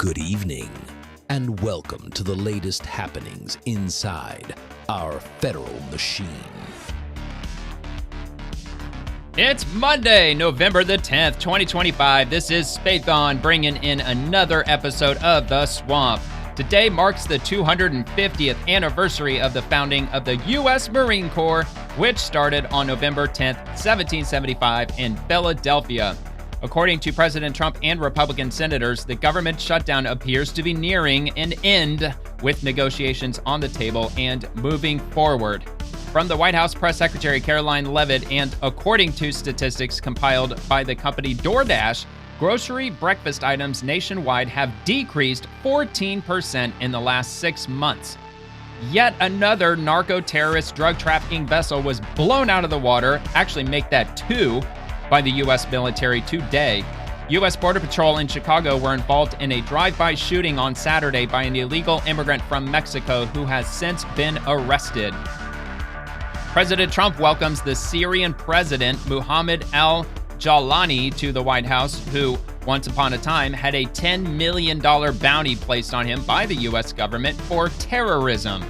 Good evening, and welcome to the latest happenings inside our federal machine. It's Monday, November the 10th, 2025. This is Spathon bringing in another episode of The Swamp. Today marks the 250th anniversary of the founding of the U.S. Marine Corps, which started on November 10th, 1775 in Philadelphia. According to President Trump and Republican senators, the government shutdown appears to be nearing an end, with negotiations on the table and moving forward. From the White House Press Secretary Caroline Leavitt, and according to statistics compiled by the company DoorDash, grocery breakfast items nationwide have decreased 14% in the last 6 months. Yet another narco-terrorist drug trafficking vessel was blown out of the water, actually make that 2, by the U.S. military today. U.S. Border Patrol in Chicago were involved in a drive-by shooting on Saturday by an illegal immigrant from Mexico who has since been arrested. President Trump welcomes the Syrian president, Mohammed Al-Jawlani, to the White House, who, once upon a time, had a $10 million bounty placed on him by the U.S. government for terrorism.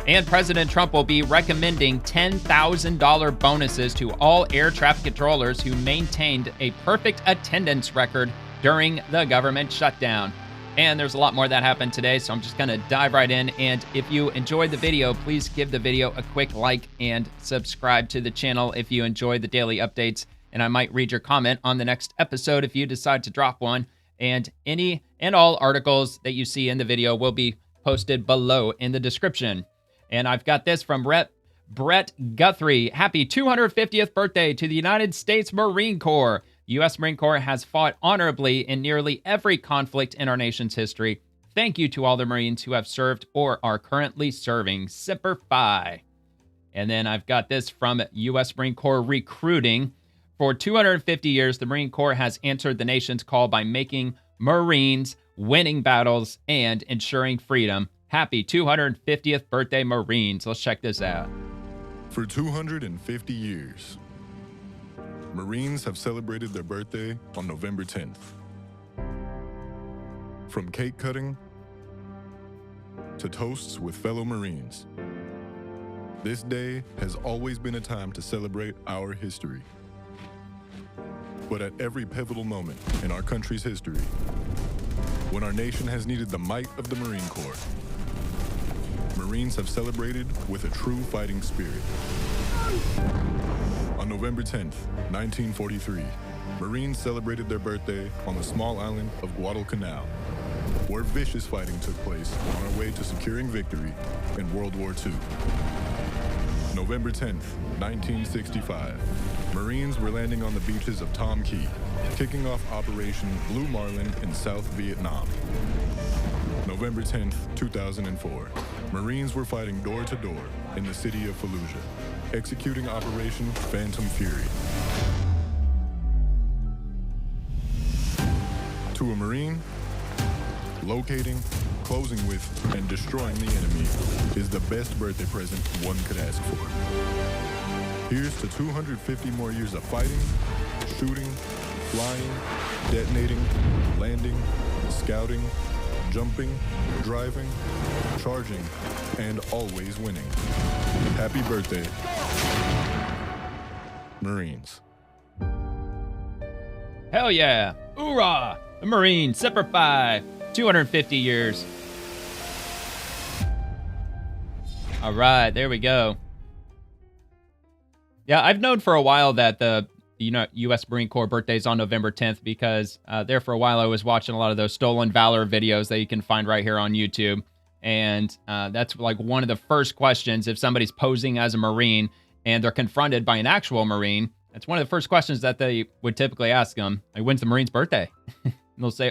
And President Trump will be recommending $10,000 bonuses to all air traffic controllers who maintained a perfect attendance record during the government shutdown. And there's a lot more that happened today, so I'm just going to dive right in. And if you enjoyed the video, please give the video a quick like and subscribe to the channel if you enjoy the daily updates. And I might read your comment on the next episode if you decide to drop one. And any and all articles that you see in the video will be posted below in the description. And I've got this from Brett Guthrie. Happy 250th birthday to the United States Marine Corps. The U.S. Marine Corps has fought honorably in nearly every conflict in our nation's history. Thank you to all the Marines who have served or are currently serving. Semper Fi. And then I've got this from U.S. Marine Corps recruiting. For 250 years, the Marine Corps has answered the nation's call by making Marines, winning battles, and ensuring freedom. Happy 250th birthday, Marines. Let's check this out. For 250 years, Marines have celebrated their birthday on November 10th. From cake cutting to toasts with fellow Marines, this day has always been a time to celebrate our history. But at every pivotal moment in our country's history, when our nation has needed the might of the Marine Corps, Marines have celebrated with a true fighting spirit. On November 10th, 1943, Marines celebrated their birthday on the small island of Guadalcanal, where vicious fighting took place on our way to securing victory in World War II. November 10th, 1965, Marines were landing on the beaches of Tom Key, kicking off Operation Blue Marlin in South Vietnam. November 10th, 2004, Marines were fighting door-to-door in the city of Fallujah, executing Operation Phantom Fury. To a Marine, locating, closing with, and destroying the enemy is the best birthday present one could ask for. Here's to 250 more years of fighting, shooting, flying, detonating, landing, scouting, jumping, driving, charging, and always winning. Happy birthday, Marines. Hell yeah. Hoorah! The Marines, Semper Fi. 250 years. All right, there we go. Yeah, I've known for a while that the U.S. Marine Corps birthday is on November 10th because there for a while I was watching a lot of those stolen valor videos that you can find right here on YouTube. And that's like one of the first questions if somebody's posing as a Marine and they're confronted by an actual Marine. That's one of the first questions that they would typically ask them. Like, when's the Marine's birthday? And they'll say,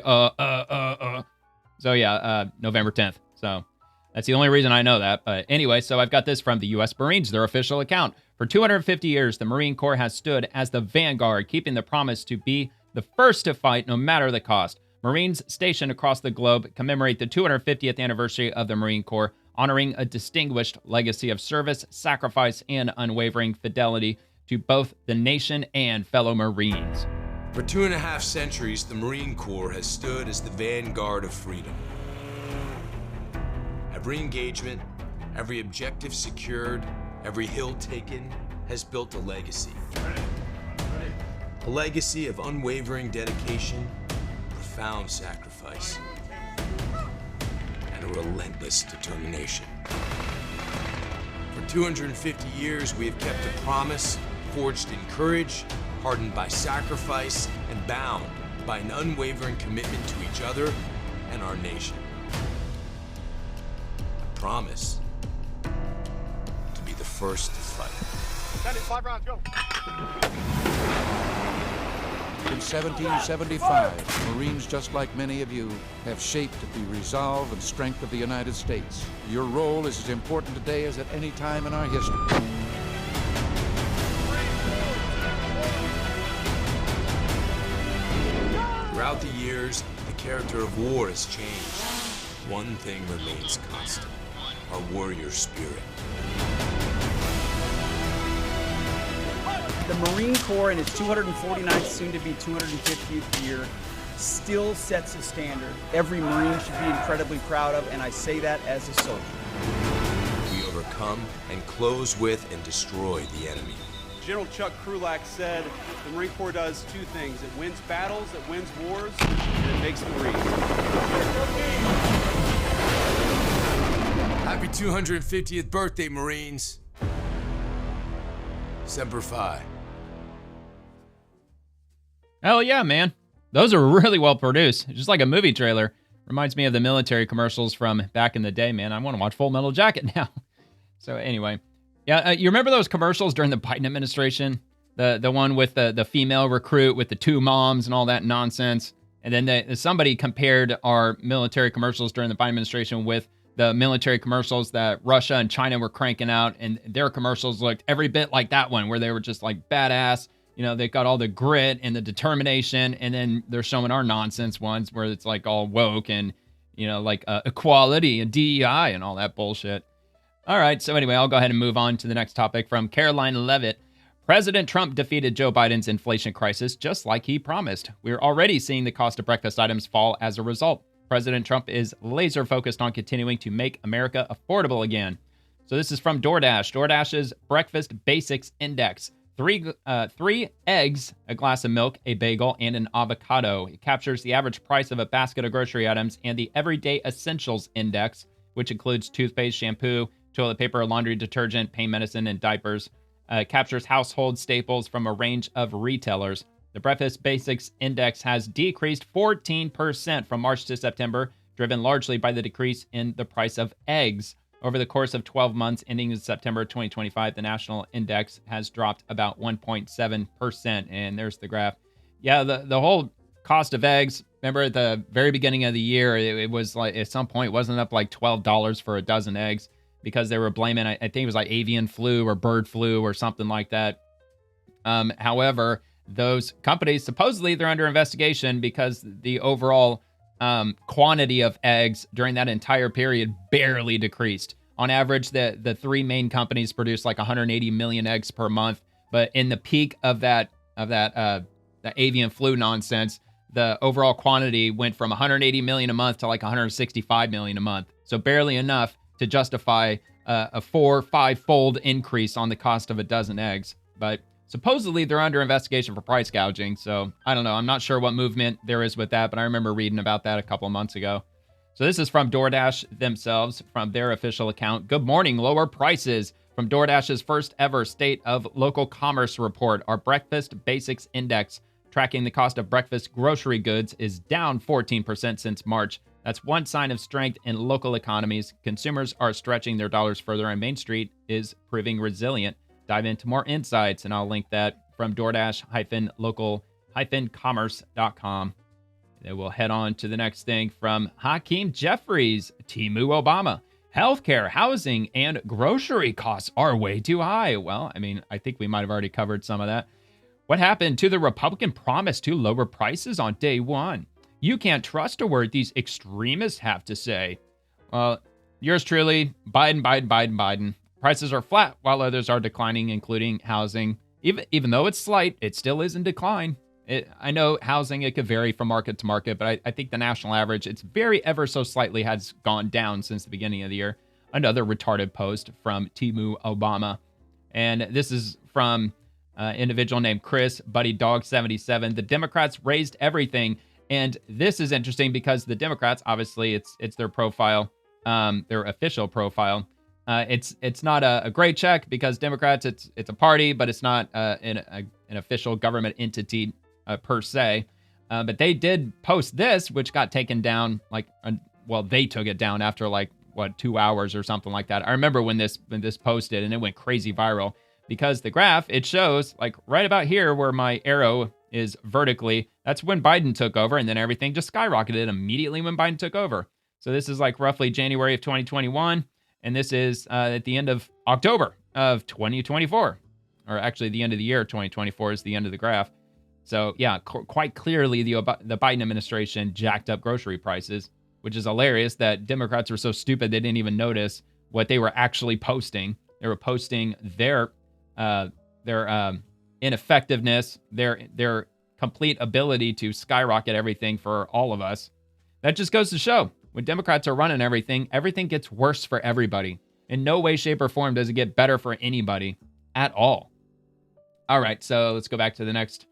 So yeah, November 10th. So that's the only reason I know that. But anyway, so I've got this from the U.S. Marines, their official account. For 250 years, the Marine Corps has stood as the vanguard, keeping the promise to be the first to fight no matter the cost. Marines stationed across the globe commemorate the 250th anniversary of the Marine Corps, honoring a distinguished legacy of service, sacrifice, and unwavering fidelity to both the nation and fellow Marines. For 2.5 centuries, the Marine Corps has stood as the vanguard of freedom. Every engagement, every objective secured, every hill taken has built a legacy. A legacy of unwavering dedication, profound sacrifice, and a relentless determination. For 250 years, we have kept a promise forged in courage, hardened by sacrifice, and bound by an unwavering commitment to each other and our nation. A promise to be the first to fight. That is 5 rounds, go. In 1775, Marines, just like many of you, have shaped the resolve and strength of the United States. Your role is as important today as at any time in our history. Throughout the years, the character of war has changed. One thing remains constant: our warrior spirit. The Marine Corps in its 249th, soon to be 250th year, still sets a standard every Marine should be incredibly proud of, and I say that as a soldier. We overcome and close with and destroy the enemy. General Chuck Krulak said the Marine Corps does 2 things. It wins battles, it wins wars, and it makes Marines. Happy 250th birthday, Marines. Semper Fi. Hell yeah, man. Those are really well produced. Just like a movie trailer. Reminds me of the military commercials from back in the day, man. I want to watch Full Metal Jacket now. So anyway. Yeah, you remember those commercials during the Biden administration? The one with the female recruit with the 2 moms and all that nonsense. And then somebody compared our military commercials during the Biden administration with the military commercials that Russia and China were cranking out. And their commercials looked every bit like that one, where they were just like badass. You know, they got all the grit and the determination. And then they're showing our nonsense ones where it's like all woke and, you know, like equality and DEI and all that bullshit. All right, so anyway, I'll go ahead and move on to the next topic from Caroline Leavitt. President Trump defeated Joe Biden's inflation crisis just like he promised. We're already seeing the cost of breakfast items fall as a result. President Trump is laser focused on continuing to make America affordable again. So this is from DoorDash. DoorDash's Breakfast Basics Index. Three eggs, a glass of milk, a bagel, and an avocado. It captures the average price of a basket of grocery items, and the Everyday Essentials Index, which includes toothpaste, shampoo, toilet paper, laundry detergent, pain medicine, and diapers, captures household staples from a range of retailers. The Breakfast Basics Index has decreased 14% from March to September, driven largely by the decrease in the price of eggs. Over the course of 12 months ending in September 2025, the national index has dropped about 1.7%. And there's the graph. Yeah, the whole cost of eggs, remember at the very beginning of the year, it was like at some point, wasn't up like $12 for a dozen eggs, because they were blaming, I think it was like avian flu or bird flu or something like that. However, those companies, supposedly they're under investigation because the overall quantity of eggs during that entire period barely decreased. On average, the 3 main companies produce like 180 million eggs per month. But in the peak of that the avian flu nonsense, the overall quantity went from 180 million a month to like 165 million a month. So barely enough to justify a 4 or 5-fold increase on the cost of a dozen eggs. But supposedly they're under investigation for price gouging. So I don't know. I'm not sure what movement there is with that, but I remember reading about that a couple of months ago. So this is from DoorDash themselves, from their official account. Good morning, lower prices. From DoorDash's first ever State of Local Commerce report, our Breakfast Basics Index, tracking the cost of breakfast grocery goods, is down 14% since March. That's one sign of strength in local economies. Consumers are stretching their dollars further, and Main Street is proving resilient. Dive into more insights, and I'll link that from DoorDash-local-commerce.com. Then we'll head on to the next thing from Hakeem Jeffries, Timu Obama. Healthcare, housing, and grocery costs are way too high. Well, I mean, I think we might have already covered some of that. What happened to the Republican promise to lower prices on day one? You can't trust a word these extremists have to say. Well, yours truly, Biden. Prices are flat while others are declining, including housing. Even though it's slight, it still is in decline. I know housing, it could vary from market to market, but I think the national average, it's very ever so slightly has gone down since the beginning of the year. Another retarded post from Timu Obama. And this is from an individual named Chris, Buddy Dog 77. The Democrats raised everything. And this is interesting because the Democrats, obviously, it's their profile, their official profile. It's not a great check because Democrats, it's a party, but it's not an official government entity per se. But they did post this, which got taken down they took it down after 2 hours or something like that. I remember when this posted and it went crazy viral because the graph, it shows right about here where my arrow is vertically, that's when Biden took over, and then everything just skyrocketed immediately when Biden took over. So this is roughly January of 2021, and this is at the end of October of 2024, or actually the end of the year 2024 is the end of the graph. So yeah, quite clearly the Biden administration jacked up grocery prices, which is hilarious that Democrats were so stupid they didn't even notice what they were actually posting. They were posting their ineffectiveness, their complete ability to skyrocket everything for all of us. That just goes to show when Democrats are running everything gets worse for everybody. In no way, shape, or form does it get better for anybody at all. All right, so let's go back to the next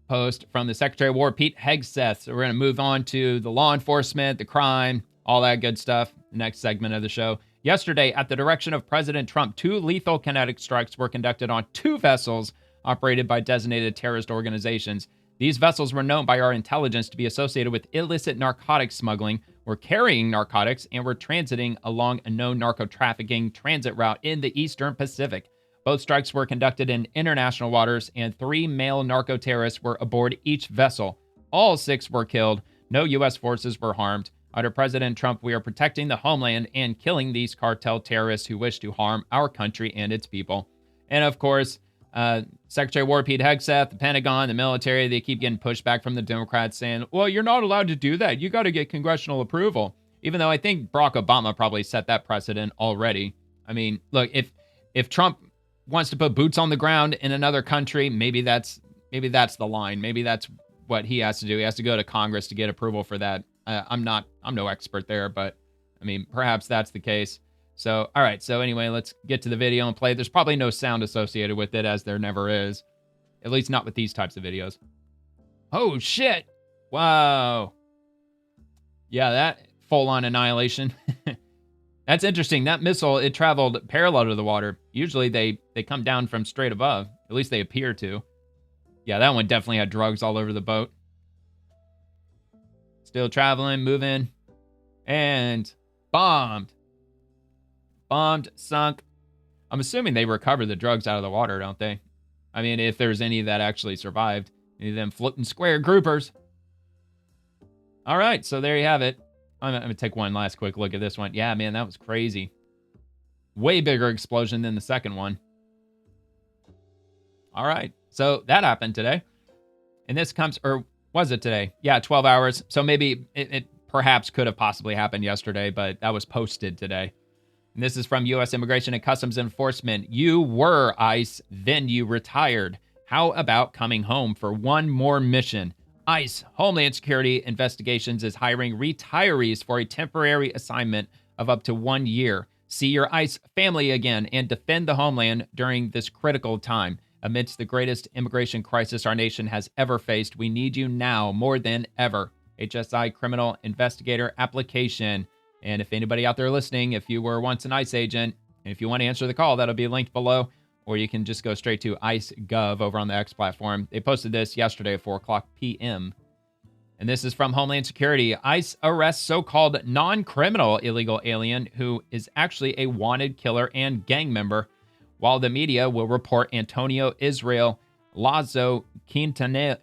post from the Secretary of War, Pete Hegseth. So we're going to move on to the law enforcement, the crime, all that good stuff. Next segment of the show. Yesterday, at the direction of President Trump, 2 lethal kinetic strikes were conducted on 2 vessels operated by designated terrorist organizations. These vessels were known by our intelligence to be associated with illicit narcotics smuggling, were carrying narcotics, and were transiting along a known narco-trafficking transit route in the Eastern Pacific. Both strikes were conducted in international waters, and 3 male narco-terrorists were aboard each vessel. All 6 were killed. No U.S. forces were harmed. Under President Trump, we are protecting the homeland and killing these cartel terrorists who wish to harm our country and its people. And of course, Secretary of War Pete Hegseth, the Pentagon, the military, they keep getting pushed back from the Democrats saying, well, you're not allowed to do that. You got to get congressional approval. Even though I think Barack Obama probably set that precedent already. I mean, look, if Trump wants to put boots on the ground in another country, maybe that's the line. Maybe that's what he has to do. He has to go to Congress to get approval for that. I'm no expert there, but I mean, perhaps that's the case. So, all right. So anyway, let's get to the video and play. There's probably no sound associated with it, as there never is. At least not with these types of videos. Oh, shit. Wow. Yeah, that full-on annihilation. That's interesting. That missile, it traveled parallel to the water. Usually they come down from straight above. At least they appear to. Yeah, that one definitely had drugs all over the boat. Still traveling, moving, and bombed. Bombed, sunk. I'm assuming they recovered the drugs out of the water, don't they? I mean, if there's any that actually survived. Any of them floating square groupers. All right, so there you have it. I'm going to take one last quick look at this one. Yeah, man, that was crazy. Way bigger explosion than the second one. All right, so that happened today. And this comes, or was it today? Yeah, 12 hours. So maybe it perhaps could have possibly happened yesterday, but that was posted today. And this is from U.S. Immigration and Customs Enforcement. You were ICE, then you retired. How about coming home for one more mission? ICE, Homeland Security Investigations, is hiring retirees for a temporary assignment of up to 1 year. See your ICE family again and defend the homeland during this critical time. Amidst the greatest immigration crisis our nation has ever faced, we need you now more than ever. HSI Criminal Investigator application. And if anybody out there listening, if you were once an ICE agent, and if you want to answer the call, that'll be linked below. Or you can just go straight to ICE.gov over on the X platform. They posted this yesterday at 4 o'clock p.m. And this is from Homeland Security. ICE arrests so-called non-criminal illegal alien who is actually a wanted killer and gang member, while the media will report Antonio Israel Lazo Quintanilla's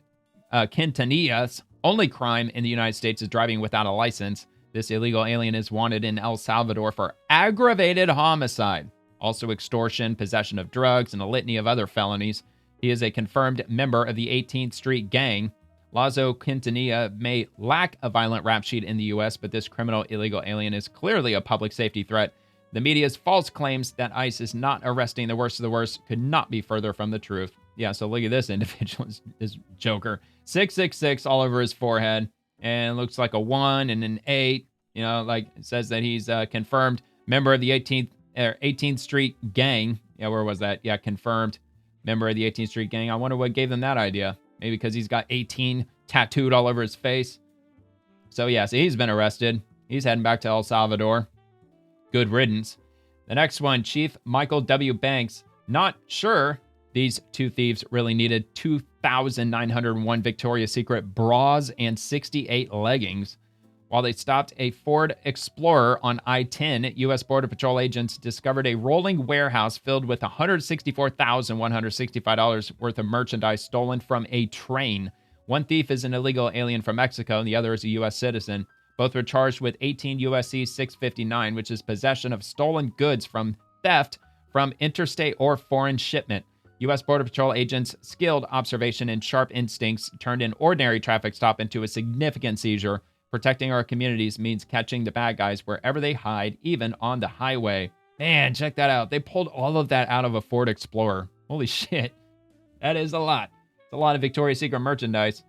only crime in the United States is driving without a license. This illegal alien is wanted in El Salvador for aggravated homicide, also extortion, possession of drugs, and a litany of other felonies. He is a confirmed member of the 18th Street Gang. Lazo Quintanilla may lack a violent rap sheet in the U.S., but this criminal illegal alien is clearly a public safety threat. The media's false claims that ICE is not arresting the worst of the worst could not be further from the truth. Yeah, so look at this individual, this joker. 666 all over his forehead, and it looks like a 1 and an 8. You know, like it says that he's a confirmed member of the 18th Street Gang. Yeah, where was that? Yeah, confirmed member of the 18th Street Gang. I wonder what gave them that idea. Maybe because he's got 18 tattooed all over his face. So yeah, so he's been arrested. He's heading back to El Salvador. Good riddance. The next one, Chief Michael W. Banks. Not sure these two thieves really needed 2,901 Victoria's Secret bras and 68 leggings. While they stopped a Ford Explorer on I-10, U.S. Border Patrol agents discovered a rolling warehouse filled with $164,165 worth of merchandise stolen from a train. One thief is an illegal alien from Mexico, and the other is a U.S. citizen. Both were charged with 18 U.S.C. 659, which is possession of stolen goods from theft from interstate or foreign shipment. U.S. Border Patrol agents' skilled observation and sharp instincts turned an ordinary traffic stop into a significant seizure. Protecting our communities means catching the bad guys wherever they hide, even on the highway. Man, check that out. They pulled all of that out of a Ford Explorer. Holy shit. That is a lot. It's a lot of Victoria's Secret merchandise.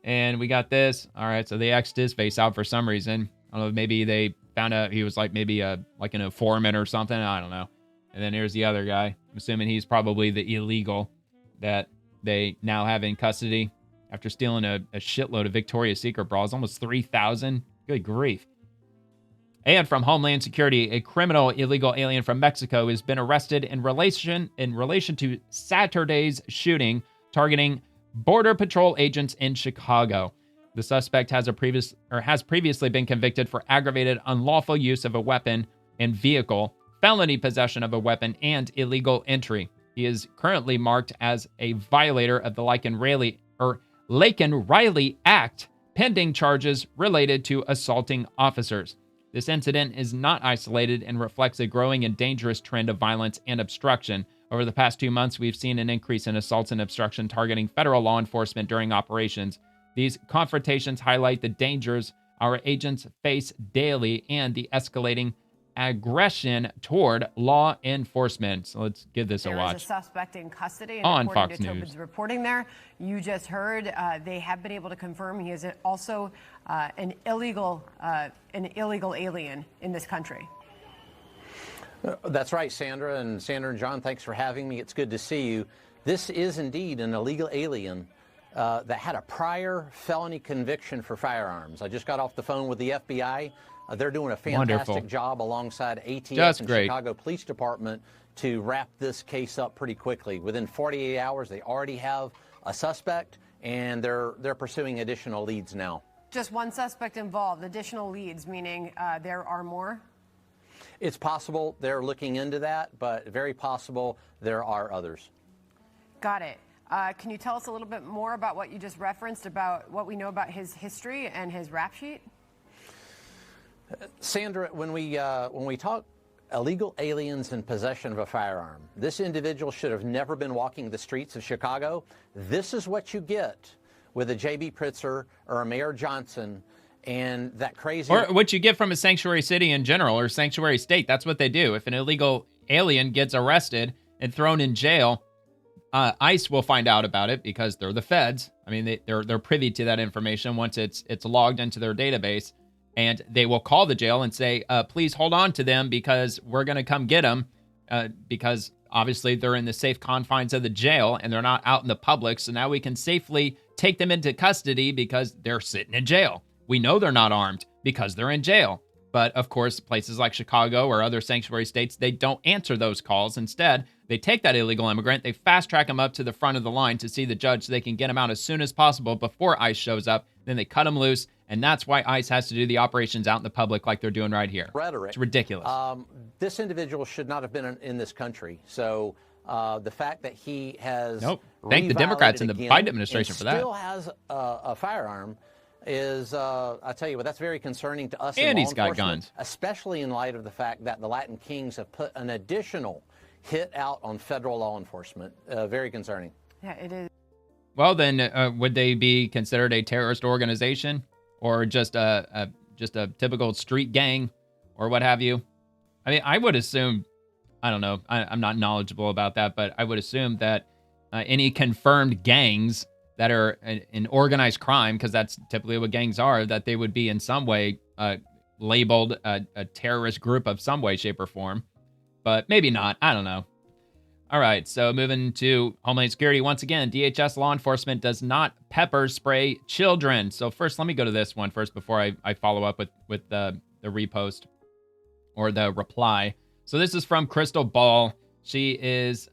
And we got this. All right, so they X'd his face out for some reason. I don't know, maybe they found out he was like maybe like an informant or something. I don't know. And then here's the other guy. I'm assuming he's probably the illegal that they now have in custody after stealing a shitload of Victoria's Secret bras, almost 3,000. Good grief. And from Homeland Security, a criminal illegal alien from Mexico has been arrested in relation to Saturday's shooting targeting Border Patrol agents in Chicago. The suspect has previously been convicted for aggravated unlawful use of a weapon and vehicle, felony possession of a weapon, and illegal entry. He is currently marked as a violator of the Laken-Riley Act, pending charges related to assaulting officers. This incident is not isolated and reflects a growing and dangerous trend of violence and obstruction. Over the past 2 months, we've seen an increase in assaults and obstruction targeting federal law enforcement during operations. These confrontations highlight the dangers our agents face daily and the escalating aggression toward law enforcement. So let's give this a watch. There is a suspect in custody, and on according Fox to News. Tobin's reporting there, you just heard they have been able to confirm he is also an illegal alien in this country. That's right, Sandra. And John, thanks for having me. It's good to see you. This is indeed an illegal alien that had a prior felony conviction for firearms. I just got off the phone with the FBI. They're doing a fantastic job alongside ATF and Chicago Police Department to wrap this case up pretty quickly. Within 48 hours, they already have a suspect, and they're pursuing additional leads now. Just one suspect involved. Additional leads, meaning there are more? It's possible they're looking into that, but very possible there are others. Got it. Can you tell us a little bit more about what you just referenced, about what we know about his history and his rap sheet? Sandra, when we talk illegal aliens in possession of a firearm, this individual should have never been walking the streets of Chicago. This is what you get with a J.B. Pritzker or a Mayor Johnson and that crazy... Or what you get from a sanctuary city in general or sanctuary state. That's what they do. If an illegal alien gets arrested and thrown in jail, ICE will find out about it because they're the feds. I mean, they're privy to that information once it's logged into their database. And they will call the jail and say, please hold on to them because we're going to come get them because obviously they're in the safe confines of the jail and they're not out in the public. So now we can safely take them into custody because they're sitting in jail. We know they're not armed because they're in jail. But of course, places like Chicago or other sanctuary states, they don't answer those calls. Instead, they take that illegal immigrant, they fast track him up to the front of the line to see the judge so they can get him out as soon as possible before ICE shows up. Then they cut him loose. And that's why ICE has to do the operations out in the public like they're doing right here. Rhetoric. It's ridiculous. This individual should not have been in this country. So the fact that he has thank the Democrats and the Biden administration for that. Still has a firearm is, I tell you what, that's very concerning to us. And law he's got enforcement, guns. especially in light of the fact that the Latin Kings have put an additional hit out on federal law enforcement. Very concerning. Yeah, it is. Well, then would they be considered a terrorist organization? Or just a typical street gang, or what have you? I mean, I would assume, I don't know, I'm not knowledgeable about that, but I would assume that any confirmed gangs that are in organized crime, because that's typically what gangs are, that they would be in some way labeled a terrorist group of some way, shape, or form. But maybe not. I don't know. All right, so moving to Homeland Security. Once again, DHS law enforcement does not pepper spray children. So first, let me go to this one first before I follow up with the repost or the reply. So this is from Crystal Ball. She is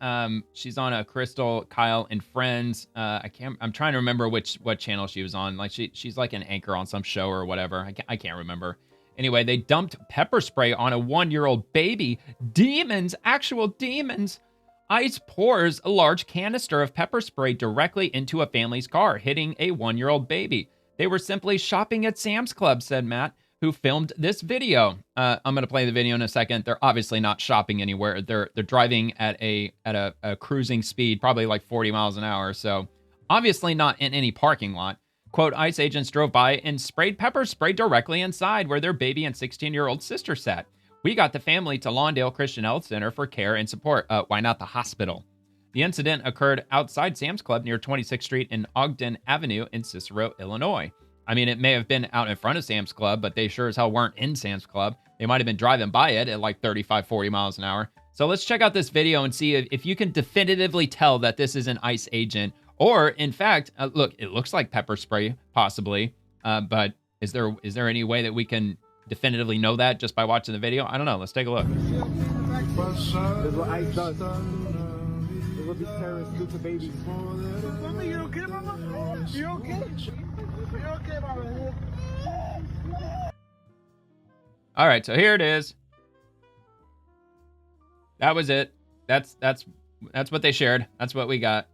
she's on a Crystal, Kyle, and Friends. I'm trying to remember what channel she was on. Like she's like an anchor on some show or whatever. I can't remember. Anyway, they dumped pepper spray on a 1-year-old baby. Demons, actual demons. ICE pours a large canister of pepper spray directly into a family's car, hitting a 1-year-old baby. They were simply shopping at Sam's Club, said Matt, who filmed this video. I'm going to play the video in a second. They're obviously not shopping anywhere. They're driving at a cruising speed, probably like 40 miles an hour. So obviously not in any parking lot. Quote, ICE agents drove by and sprayed pepper spray directly inside where their baby and 16-year-old sister sat. We got the family to Lawndale Christian Health Center for care and support. Why not the hospital? The incident occurred outside Sam's Club near 26th Street and Ogden Avenue in Cicero, Illinois. I mean, it may have been out in front of Sam's Club, but they sure as hell weren't in Sam's Club. They might have been driving by it at like 35, 40 miles an hour. So let's check out this video and see if you can definitively tell that this is an ICE agent. Or, in fact, look, it looks like pepper spray, possibly. But is there any way that we can definitively know that just by watching the video? I don't know. Let's take a look. This is what ICE does. This is what these terrorists do to babies. Mama, you okay, Mama? You okay? You okay, Mama? All right, so here it is. That was it. That's what they shared. That's what we got.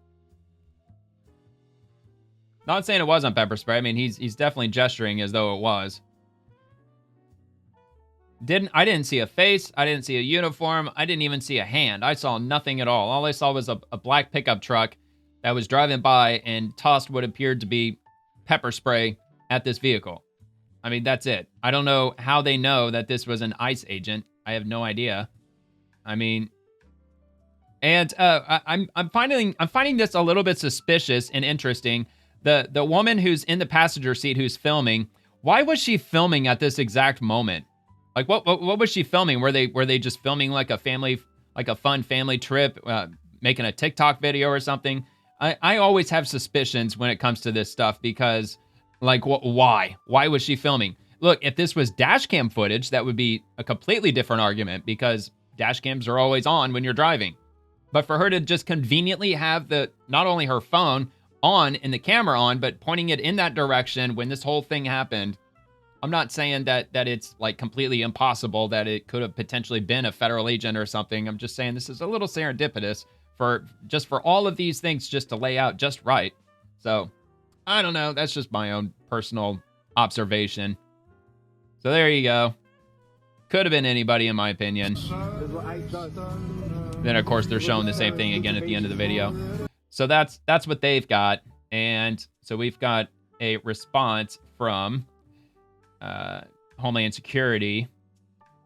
Not saying it wasn't pepper spray. I mean, he's definitely gesturing as though it was. I didn't see a face. I didn't see a uniform. I didn't even see a hand. I saw nothing at all. All I saw was a black pickup truck that was driving by and tossed what appeared to be pepper spray at this vehicle. I mean, that's it. I don't know how they know that this was an ICE agent. I have no idea. I mean, and I'm finding this a little bit suspicious and interesting. The woman who's in the passenger seat who's filming, why was she filming at this exact moment? Like, what was she filming? Were they just filming like a fun family trip, making a TikTok video or something? I always have suspicions when it comes to this stuff because, like, why? Why was she filming? Look, if this was dash cam footage, that would be a completely different argument because dash cams are always on when you're driving. But for her to just conveniently have not only her phone on and the camera on, but pointing it in that direction when this whole thing happened, I'm not saying that it's like completely impossible that it could have potentially been a federal agent or something. I'm just saying this is a little serendipitous for all of these things just to lay out just right. So I don't know. That's just my own personal observation. So there you go. Could have been anybody, in my opinion. Then, of course, they're showing the same thing again at the end of the video. So that's what they've got. And so we've got a response from Homeland Security.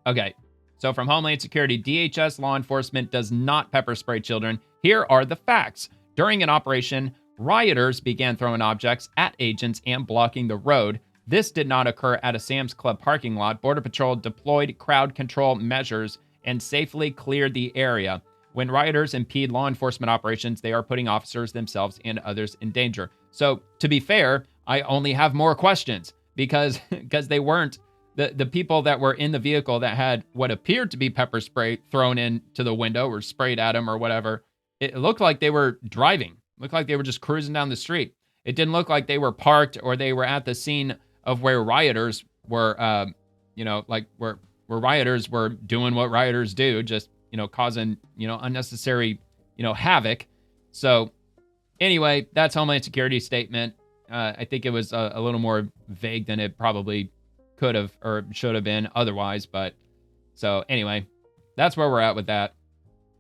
Okay. So from Homeland Security, DHS law enforcement does not pepper spray children. Here are the facts. During an operation, rioters began throwing objects at agents and blocking the road. This did not occur at a Sam's Club parking lot. Border Patrol deployed crowd control measures and safely cleared the area. When rioters impede law enforcement operations, they are putting officers themselves and others in danger. So to be fair, I only have more questions because they weren't the people that were in the vehicle that had what appeared to be pepper spray thrown into the window or sprayed at them or whatever. It looked like they were driving. It looked like they were just cruising down the street. It didn't look like they were parked or they were at the scene of where rioters were, where rioters were doing what rioters do, just, causing, unnecessary, havoc. So anyway, that's Homeland Security's statement. I think it was a little more vague than it probably could have or should have been otherwise. But so anyway, that's where we're at with that.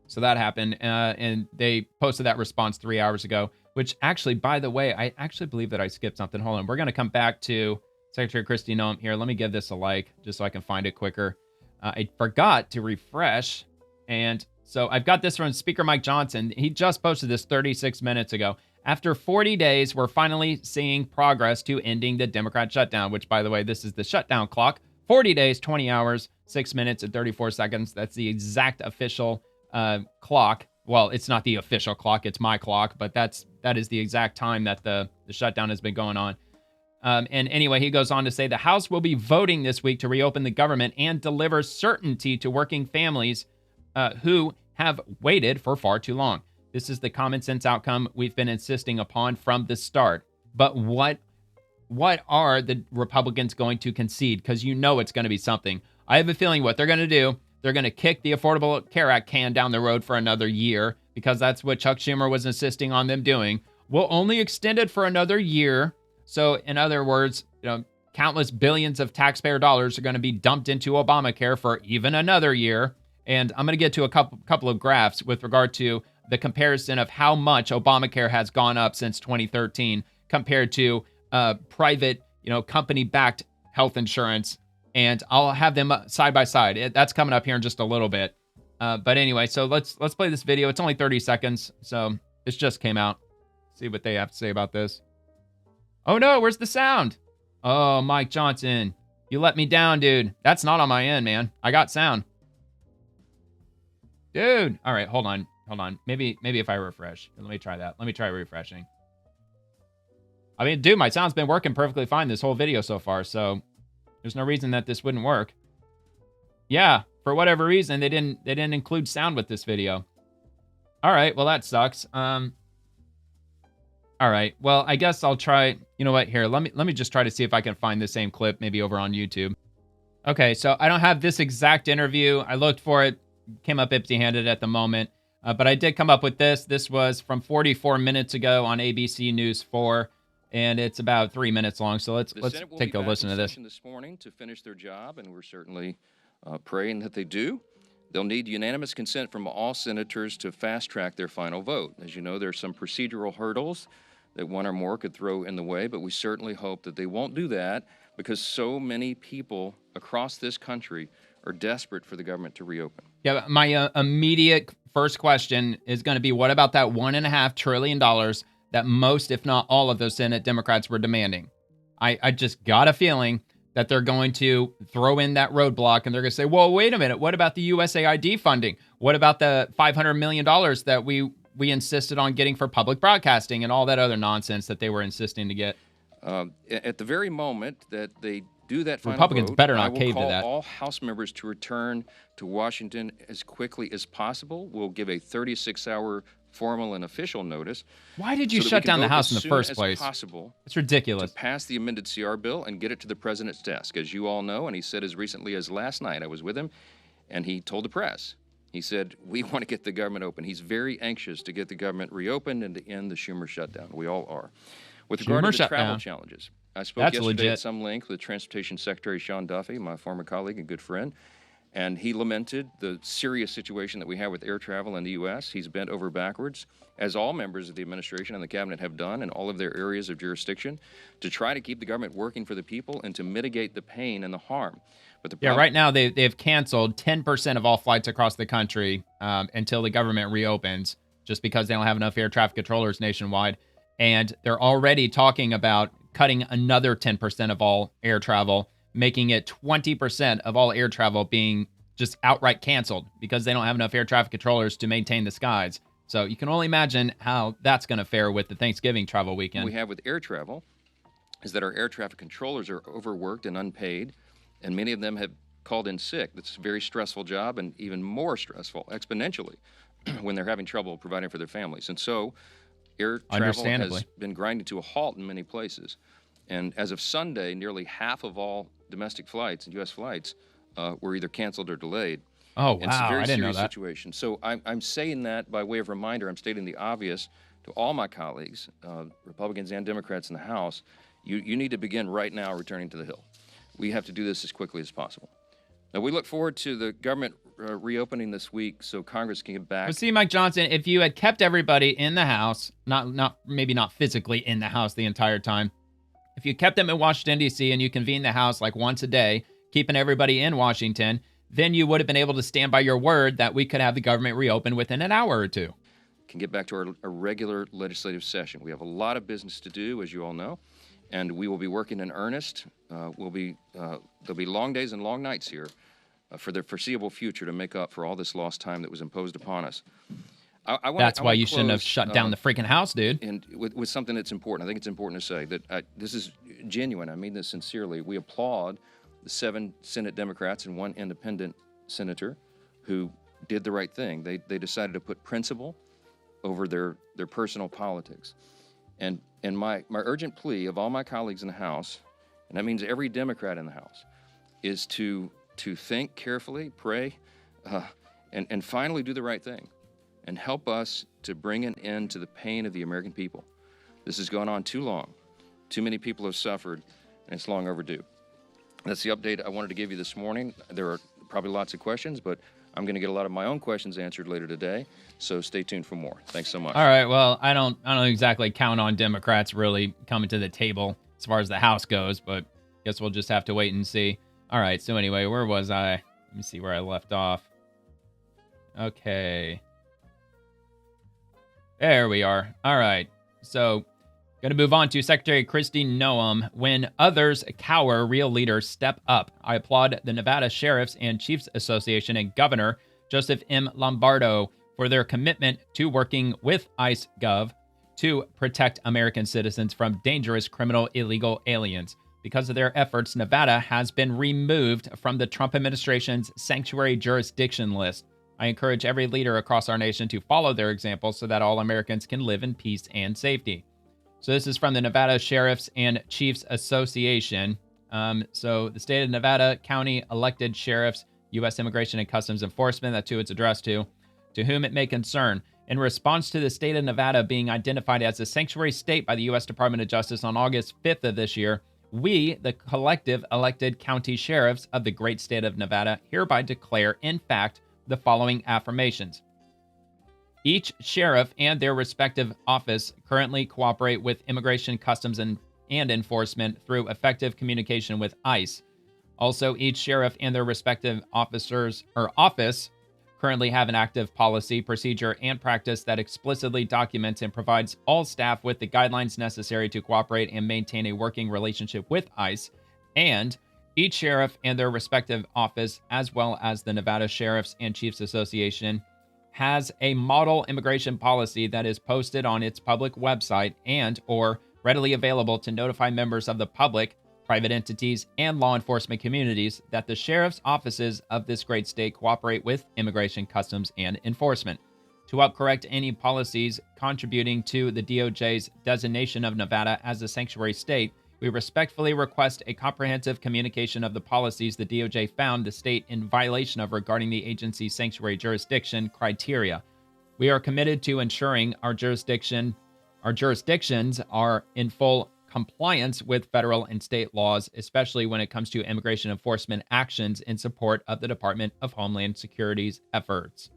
So that happened. And they posted that response 3 hours ago, which actually, by the way, I actually believe that I skipped something. Hold on. We're going to come back to Secretary Kristi Noem here. Let me give this a like just so I can find it quicker. I forgot to refresh. And so I've got this from Speaker Mike Johnson. He just posted this 36 minutes ago. After 40 days, we're finally seeing progress to ending the Democrat shutdown, which, by the way, this is the shutdown clock. 40 days, 20 hours, 6 minutes, and 34 seconds. That's the exact official clock. Well, it's not the official clock. It's my clock, but that is the exact time that the shutdown has been going on. And anyway, he goes on to say the House will be voting this week to reopen the government and deliver certainty to working families who have waited for far too long. This is the common sense outcome we've been insisting upon from the start. But what are the Republicans going to concede? Because you know it's going to be something. I have a feeling what they're going to do, they're going to kick the Affordable Care Act can down the road for another year, because that's what Chuck Schumer was insisting on them doing. We'll only extend it for another year. So in other words, countless billions of taxpayer dollars are going to be dumped into Obamacare for even another year. And I'm going to get to a couple of graphs with regard to the comparison of how much Obamacare has gone up since 2013 compared to private, company-backed health insurance. And I'll have them side by side. That's coming up here in just a little bit. But anyway, so let's play this video. It's only 30 seconds, so it just came out. See what they have to say about this. Oh no, where's the sound? Oh, Mike Johnson, you let me down, dude. That's not on my end, man. I got sound. Dude. All right, hold on. Maybe if I refresh. Let me try that. Let me try refreshing. I mean, dude, my sound's been working perfectly fine this whole video so far, so there's no reason that this wouldn't work. Yeah, for whatever reason, they didn't include sound with this video. All right, well, that sucks. All right, well, I guess I'll try. You know what? Here, let me just try to see if I can find the same clip, maybe over on YouTube. Okay, so I don't have this exact interview. I looked for it, came up empty-handed at the moment. But I did come up with this. This was from 44 minutes ago on ABC News 4, and it's about 3 minutes long. So let's take a listen to this. This morning to finish their job, and we're certainly praying that they do. They'll need unanimous consent from all senators to fast-track their final vote. As you know, there are some procedural hurdles that one or more could throw in the way, but we certainly hope that they won't do that, because so many people across this country are desperate for the government to reopen. Yeah, my immediate first question is going to be, what about that $1.5 trillion that most, if not all of those Senate Democrats were demanding? I just got a feeling that they're going to throw in that roadblock, and they're going to say, well, wait a minute, what about the USAID funding? What about the $500 million that we insisted on getting for public broadcasting and all that other nonsense that they were insisting to get? At the very moment that they do that final Republicans vote, better not cave to I will that. call all House members to return to Washington as quickly as possible. We'll give a 36-hour formal and official notice. Why did you shut down the House in the first place? Possible it's ridiculous. To pass the amended CR bill and get it to the president's desk. As you all know, and he said as recently as last night, I was with him, and he told the press, he said, we want to get the government open. He's very anxious to get the government reopened and to end the Schumer shutdown. We all are. With regard to the travel challenges, I spoke yesterday at some length with Transportation Secretary Sean Duffy, my former colleague and good friend, and he lamented the serious situation that we have with air travel in the U.S. He's bent over backwards, as all members of the administration and the cabinet have done in all of their areas of jurisdiction, to try to keep the government working for the people and to mitigate the pain and the harm. But right now they've canceled 10% of all flights across the country until the government reopens, just because they don't have enough air traffic controllers nationwide. And they're already talking about cutting another 10% of all air travel, making it 20% of all air travel being just outright canceled because they don't have enough air traffic controllers to maintain the skies. So you can only imagine how that's going to fare with the Thanksgiving travel weekend. What we have with air travel is that our air traffic controllers are overworked and unpaid, and many of them have called in sick. That's a very stressful job, and even more stressful exponentially when they're having trouble providing for their families. And so air travel has been grinding to a halt in many places. And as of Sunday, nearly half of all domestic flights and U.S. flights were either canceled or delayed. Oh, wow. It's a very I didn't know serious that. situation. So I'm saying that by way of reminder. I'm stating the obvious to all my colleagues, Republicans and Democrats in the House. You need to begin right now returning to the Hill. We have to do this as quickly as possible. Now, we look forward to the government reopening this week so Congress can get back. But see, Mike Johnson, if you had kept everybody in the House, maybe not physically in the House the entire time, if you kept them in Washington, D.C., and you convened the House like once a day, keeping everybody in Washington, then you would have been able to stand by your word that we could have the government reopen within an hour or two. can get back to our regular legislative session. We have a lot of business to do, as you all know, and we will be working in earnest. There'll be long days and long nights here for the foreseeable future to make up for all this lost time that was imposed upon us. That's why you shouldn't have shut down the freaking house, dude. And with something that's important. I think it's important to say that this is genuine. I mean this sincerely. We applaud the 7 Senate Democrats and 1 independent senator who did the right thing. They decided to put principle over their personal politics. And my urgent plea of all my colleagues in the House, and that means every Democrat in the House, is to think carefully, pray, and finally do the right thing, and help us to bring an end to the pain of the American people. This has gone on too long. Too many people have suffered, and it's long overdue. That's the update I wanted to give you this morning. There are probably lots of questions, but I'm going to get a lot of my own questions answered later today, so stay tuned for more. Thanks so much. All right, well, I don't exactly count on Democrats really coming to the table as far as the House goes, but I guess we'll just have to wait and see. All right, so anyway, where was I? Let me see where I left off. Okay. There we are. All right, so going to move on to Secretary Kristi Noem. When others cower, real leaders step up. I applaud the Nevada Sheriffs and Chiefs Association and Governor Joseph M. Lombardo for their commitment to working with ICE Gov to protect American citizens from dangerous criminal illegal aliens. Because of their efforts, Nevada has been removed from the Trump administration's sanctuary jurisdiction list. I encourage every leader across our nation to follow their example so that all Americans can live in peace and safety. So this is from the Nevada Sheriffs and Chiefs Association. So the state of Nevada county elected sheriffs, U.S. Immigration and Customs Enforcement, that's who it's addressed to whom it may concern. In response to the state of Nevada being identified as a sanctuary state by the U.S. Department of Justice on August 5th of this year, we, the collective elected county sheriffs of the great state of Nevada, hereby declare, in fact, the following affirmations. Each sheriff and their respective office currently cooperate with Immigration, Customs, and Enforcement through effective communication with ICE. Also, each sheriff and their respective office currently have an active policy, procedure, and practice that explicitly documents and provides all staff with the guidelines necessary to cooperate and maintain a working relationship with ICE. And each sheriff and their respective office, as well as the Nevada Sheriffs and Chiefs Association, has a model immigration policy that is posted on its public website and or readily available to notify members of the public, private entities, and law enforcement communities that the sheriff's offices of this great state cooperate with Immigration, Customs, and Enforcement. To help correct any policies contributing to the DOJ's designation of Nevada as a sanctuary state, we respectfully request a comprehensive communication of the policies the DOJ found the state in violation of regarding the agency's sanctuary jurisdiction criteria. We are committed to ensuring our jurisdictions are in full compliance with federal and state laws, especially when it comes to immigration enforcement actions in support of the Department of Homeland Security's efforts.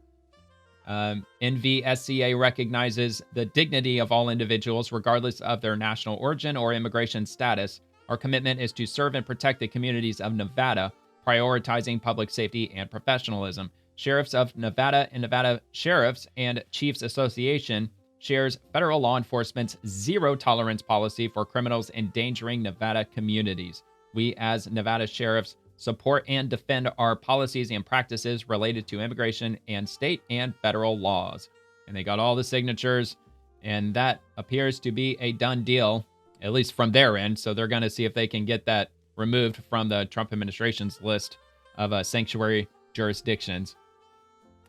NVSCA recognizes the dignity of all individuals, regardless of their national origin or immigration status. Our commitment is to serve and protect the communities of Nevada, prioritizing public safety and professionalism. Sheriffs of Nevada and Nevada Sheriffs and Chiefs Association shares federal law enforcement's zero-tolerance policy for criminals endangering Nevada communities. We, as Nevada Sheriffs, support and defend our policies and practices related to immigration and state and federal laws. And they got all the signatures, and that appears to be a done deal, at least from their end. So they're going to see if they can get that removed from the Trump administration's list of sanctuary jurisdictions.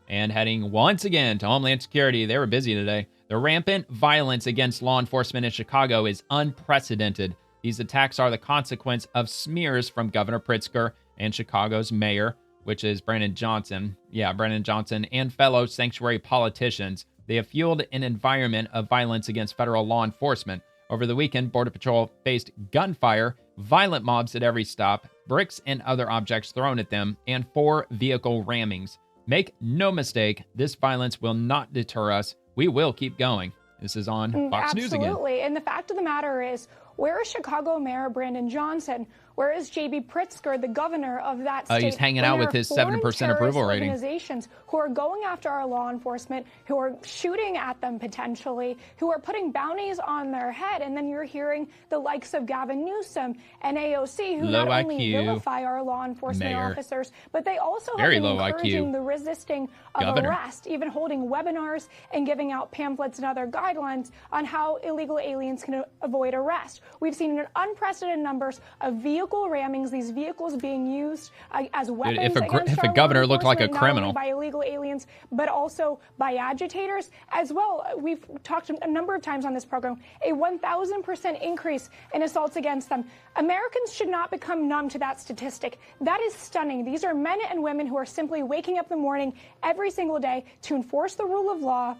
And heading once again to Homeland Security, they were busy today. The rampant violence against law enforcement in Chicago is unprecedented. These attacks are the consequence of smears from Governor Pritzker and Chicago's mayor, which is Brandon Johnson. Brandon Johnson and fellow sanctuary politicians. They have fueled an environment of violence against federal law enforcement. Over the weekend, Border Patrol faced gunfire, violent mobs at every stop, bricks and other objects thrown at them, and 4 vehicle rammings. Make no mistake, this violence will not deter us. We will keep going. This is on Fox News again. Absolutely. And the fact of the matter is, where is Chicago Mayor Brandon Johnson? Where is J.B. Pritzker, the governor of that state? He's hanging out with his 7% approval rating. Organizations who are going after our law enforcement, who are shooting at them potentially, who are putting bounties on their head, and then you're hearing the likes of Gavin Newsom and AOC, who not only vilify our law enforcement officers, but they also have been encouraging the resisting of arrest, even holding webinars and giving out pamphlets and other guidelines on how illegal aliens can avoid arrest. We've seen an unprecedented numbers of vehicle rammings, these vehicles being used as weapons. Dude, if a governor looked like a criminal, not only by illegal aliens, but also by agitators as well. We've talked a number of times on this program, a 1,000% increase in assaults against them. Americans should not become numb to that statistic. That is stunning. These are men and women who are simply waking up in the morning every single day to enforce the rule of law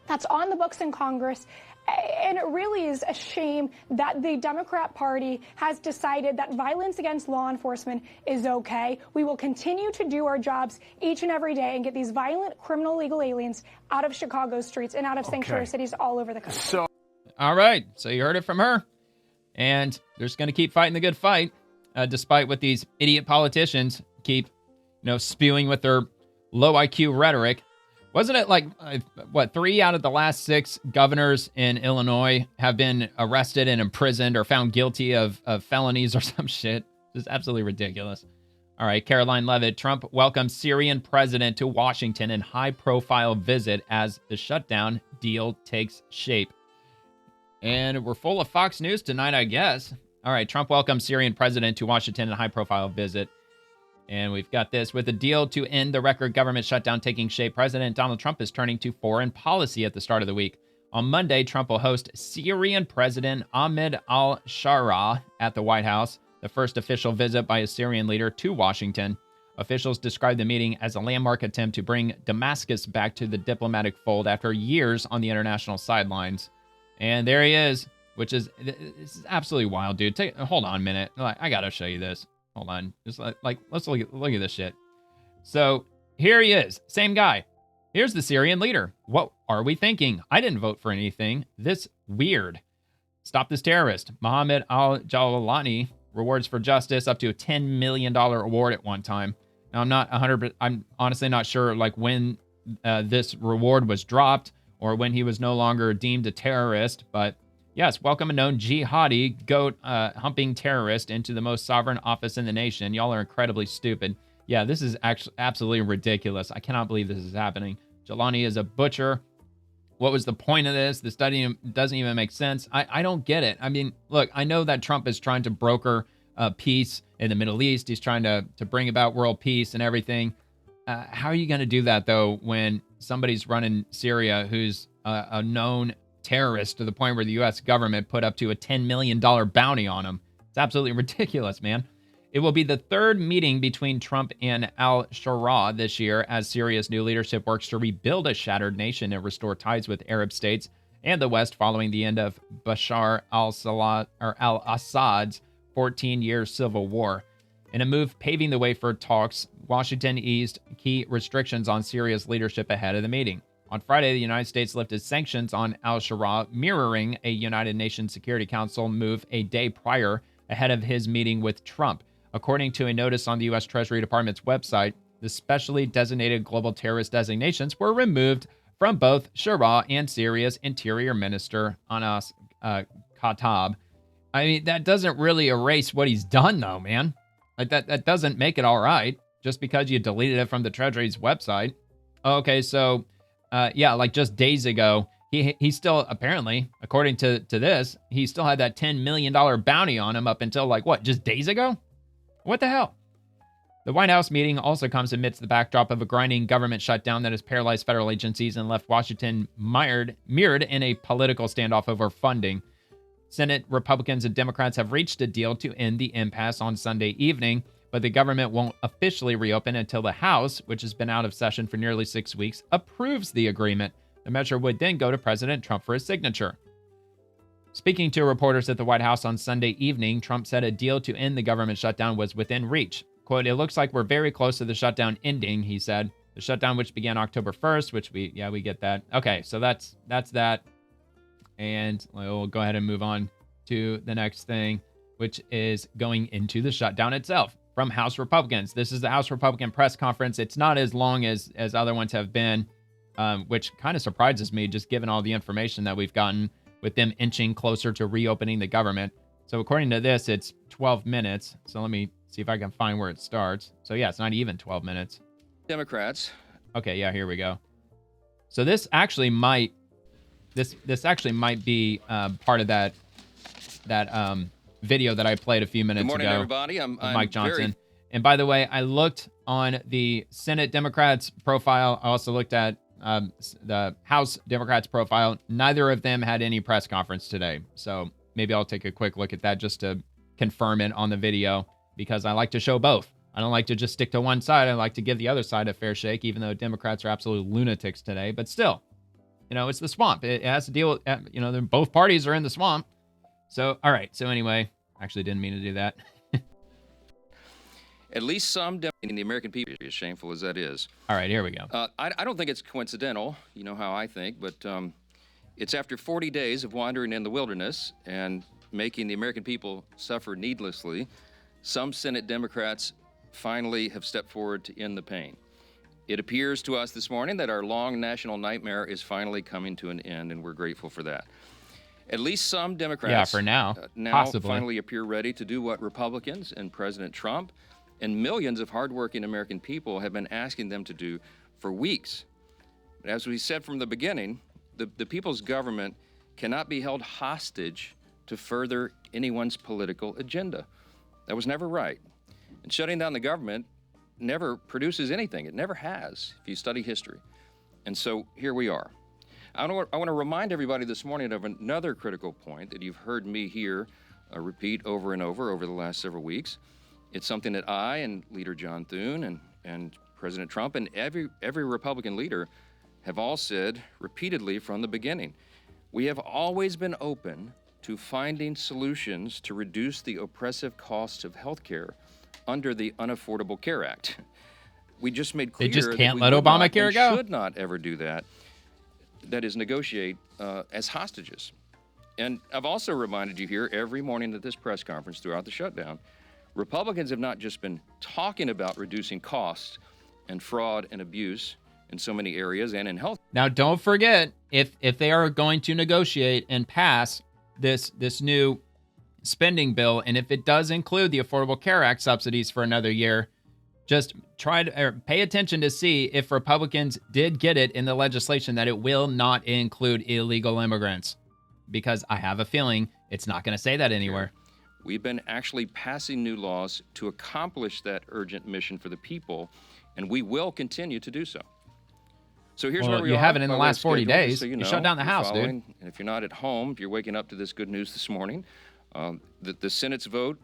that's on the books in Congress. And it really is a shame that the Democrat Party has decided that violence against law enforcement is okay. We will continue to do our jobs each and every day and get these violent criminal illegal aliens out of Chicago's streets and out of sanctuary cities all over the country. All right. So you heard it from her. And they're just going to keep fighting the good fight, despite what these idiot politicians keep, spewing with their low IQ rhetoric. Wasn't it like, 3 out of the last 6 governors in Illinois have been arrested and imprisoned or found guilty of felonies or some shit? This is absolutely ridiculous. All right, Caroline Leavitt. Trump welcomes Syrian president to Washington in high-profile visit as the shutdown deal takes shape. And we're full of Fox News tonight, I guess. All right, Trump welcomes Syrian president to Washington in a high-profile visit. And we've got this. With a deal to end the record government shutdown taking shape, President Donald Trump is turning to foreign policy at the start of the week. On Monday, Trump will host Syrian President Ahmed al-Shara at the White House, the first official visit by a Syrian leader to Washington. Officials describe the meeting as a landmark attempt to bring Damascus back to the diplomatic fold after years on the international sidelines. And there he is, which is this is absolutely wild, dude. Hold on a minute. I got to show you this. Hold on. Just let's look at this shit. So here he is. Same guy. Here's the Syrian leader. What are we thinking? I didn't vote for anything. This weird. Stop this terrorist. Mohammed Al-Jawlani rewards for justice up to a $10 million award at one time. Now, I'm honestly not sure when this reward was dropped or when he was no longer deemed a terrorist, but yes, welcome a known jihadi, goat humping terrorist into the most sovereign office in the nation. Y'all are incredibly stupid. Yeah, this is actually absolutely ridiculous. I cannot believe this is happening. Jawlani is a butcher. What was the point of this? This doesn't even make sense. I don't get it. I mean, look, I know that Trump is trying to broker peace in the Middle East. He's trying to bring about world peace and everything. How are you going to do that, though, when somebody's running Syria who's a known terrorist to the point where the U.S. government put up to a $10 million bounty on him? It's absolutely ridiculous, man. It will be the third meeting between Trump and al-Shara this year as Syria's new leadership works to rebuild a shattered nation and restore ties with Arab states and the West following the end of Bashar al-Assad's 14-year civil war. In a move paving the way for talks, Washington eased key restrictions on Syria's leadership ahead of the meeting. On Friday, the United States lifted sanctions on al-Shara, mirroring a United Nations Security Council move a day prior ahead of his meeting with Trump. According to a notice on the U.S. Treasury Department's website, the specially designated global terrorist designations were removed from both Shara and Syria's Interior Minister, Anas Khattab. I mean, that doesn't really erase what he's done, though, man. That doesn't make it all right, just because you deleted it from the Treasury's website. Okay, so... just days ago, he still, apparently, according to this, he still had that $10 million bounty on him up until, just days ago? What the hell? The White House meeting also comes amidst the backdrop of a grinding government shutdown that has paralyzed federal agencies and left Washington mirrored in a political standoff over funding. Senate Republicans and Democrats have reached a deal to end the impasse on Sunday evening, but the government won't officially reopen until the House, which has been out of session for nearly 6 weeks, approves the agreement. The measure would then go to President Trump for his signature. Speaking to reporters at the White House on Sunday evening, Trump said a deal to end the government shutdown was within reach. Quote, "It looks like we're very close to the shutdown ending," he said. The shutdown, which began October 1st, which we get that. Okay, so that's that. And we'll go ahead and move on to the next thing, which is going into the shutdown itself from House Republicans. This is the House Republican press conference. It's not as long as other ones have been, which kind of surprises me, just given all the information that we've gotten with them inching closer to reopening the government. So according to this, it's 12 minutes. So let me see if I can find where it starts. So yeah, it's not even 12 minutes. Democrats. Okay, yeah, here we go. So this actually might, this actually might be part of that video that I played a few minutes Good morning, ago. everybody. I'm Mike Johnson. very... And by the way, I looked on the Senate Democrats profile. I also looked at the House Democrats profile. Neither of them had any press conference today. So maybe I'll take a quick look at that just to confirm it on the video, because I like to show both. I don't like to just stick to one side. I like to give the other side a fair shake, even though Democrats are absolute lunatics today. But still, you know, it's the swamp. It has to deal with, you know, both parties are in the swamp. So, all right. So anyway, actually didn't mean to do that. At least some in the American people, as shameful as that is. All right, here we go. I don't think it's coincidental. You know how I think, but it's after 40 days of wandering in the wilderness and making the American people suffer needlessly, some Senate Democrats finally have stepped forward to end the pain. It appears to us this morning that our long national nightmare is finally coming to an end, and we're grateful for that. At least some Democrats, yeah, for now, possibly, finally appear ready to do what Republicans and President Trump and millions of hardworking American people have been asking them to do for weeks. But as we said from the beginning, the people's government cannot be held hostage to further anyone's political agenda. That was never right. And shutting down the government never produces anything. It never has, if you study history. And so here we are. I want to remind everybody this morning of another critical point that you've heard me here repeat over and over the last several weeks. It's something that I and Leader John Thune and President Trump and every Republican leader have all said repeatedly from the beginning. We have always been open to finding solutions to reduce the oppressive costs of health care under the Unaffordable Care Act. We just made clear they just can't that let Obamacare go. Should not ever do that. That is, negotiate as hostages. And I've also reminded you here every morning at this press conference throughout the shutdown, Republicans have not just been talking about reducing costs and fraud and abuse in so many areas and in health. Now, don't forget, if they are going to negotiate and pass this new spending bill, and if it does include the Affordable Care Act subsidies for another year, just try to pay attention to see if Republicans did get it in the legislation that it will not include illegal immigrants, because I have a feeling it's not going to say that anywhere. We've been actually passing new laws to accomplish that urgent mission for the people, and we will continue to do so. So here's where we are. You haven't in the last 40 days. So you shut down the House, dude. And if you're not at home, if you're waking up to this good news this morning, the Senate's vote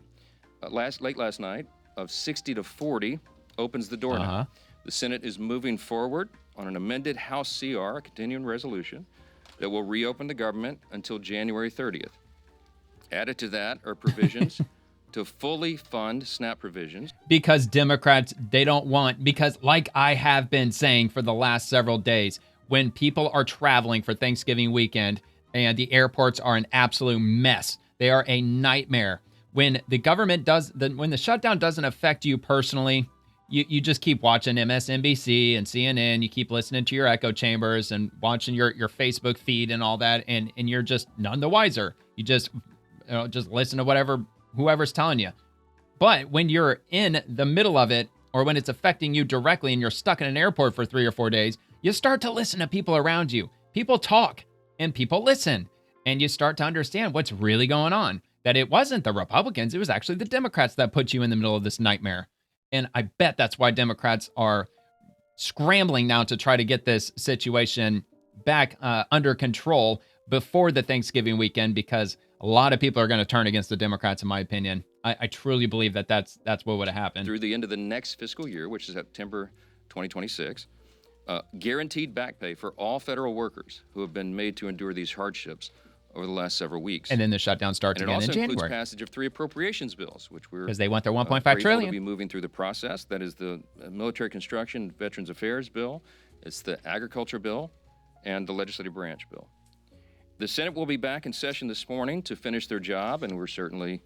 late last night of 60 to 40 opens the door now. The Senate is moving forward on an amended House CR, a continuing resolution, that will reopen the government until January 30th. Added to that are provisions to fully fund SNAP provisions. Because Democrats, they don't want, because like I have been saying for the last several days, when people are traveling for Thanksgiving weekend and the airports are an absolute mess, they are a nightmare. When the government when the shutdown doesn't affect you personally, you just keep watching MSNBC and CNN, you keep listening to your echo chambers and watching your Facebook feed and all that, and you're just none the wiser. You just listen to whoever's telling you. But when you're in the middle of it, or when it's affecting you directly and you're stuck in an airport for 3 or 4 days, you start to listen to people around you. People talk and people listen, and you start to understand what's really going on. That it wasn't the Republicans, it was actually the Democrats that put you in the middle of this nightmare. And I bet that's why Democrats are scrambling now to try to get this situation back under control before the Thanksgiving weekend, because a lot of people are going to turn against the Democrats, in my opinion. I truly believe that's what would have happened. Through the end of the next fiscal year, which is September 2026, guaranteed back pay for all federal workers who have been made to endure these hardships over the last several weeks. And then the shutdown starts again in January. And it also includes passage of 3 appropriations bills, which we're because they want their $1.5 trillion to be moving through the process. That is the Military Construction Veterans Affairs bill, it's the Agriculture bill, and the Legislative Branch bill. The Senate will be back in session this morning to finish their job, and we're certainly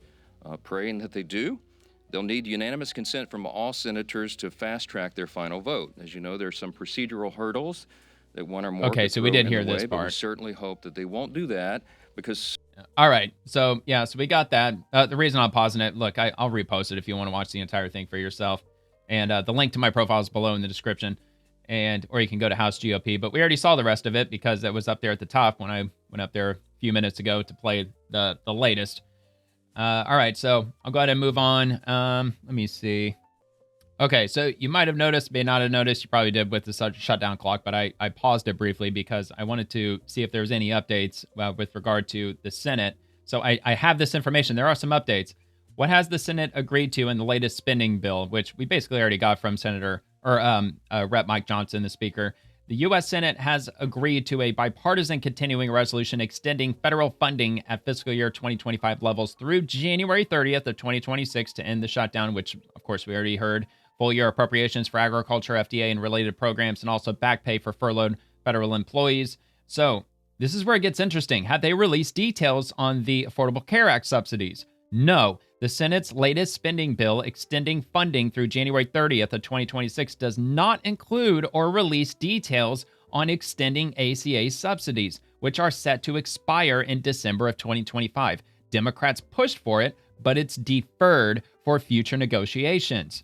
praying that they do. They'll need unanimous consent from all senators to fast-track their final vote. As you know, there's some procedural hurdles that one or more Okay, could so we throw did in hear the this way, but we part. certainly hope that they won't do that because... All right. So, yeah, so we got that. The reason I'm pausing it, look, I'll repost it if you want to watch the entire thing for yourself. And the link to my profile is below in the description. Or you can go to House GOP. But we already saw the rest of it because that was up there at the top when I went up there a few minutes ago to play the latest. All right, so I'll go ahead and move on. Let me see. Okay, so you might have noticed, may not have noticed, you probably did with the shutdown clock, but I paused it briefly because I wanted to see if there was any updates with regard to the Senate. So I have this information. There are some updates. What has the Senate agreed to in the latest spending bill, which we basically already got from Rep. Mike Johnson, the Speaker? The U.S. Senate has agreed to a bipartisan continuing resolution extending federal funding at fiscal year 2025 levels through January 30th of 2026 to end the shutdown, which, of course, we already heard. Full year appropriations for agriculture, FDA, and related programs, and also back pay for furloughed federal employees. So this is where it gets interesting. Have they released details on the Affordable Care Act subsidies? No. The Senate's latest spending bill extending funding through January 30th of 2026 does not include or release details on extending ACA subsidies, which are set to expire in December of 2025. Democrats pushed for it, but it's deferred for future negotiations.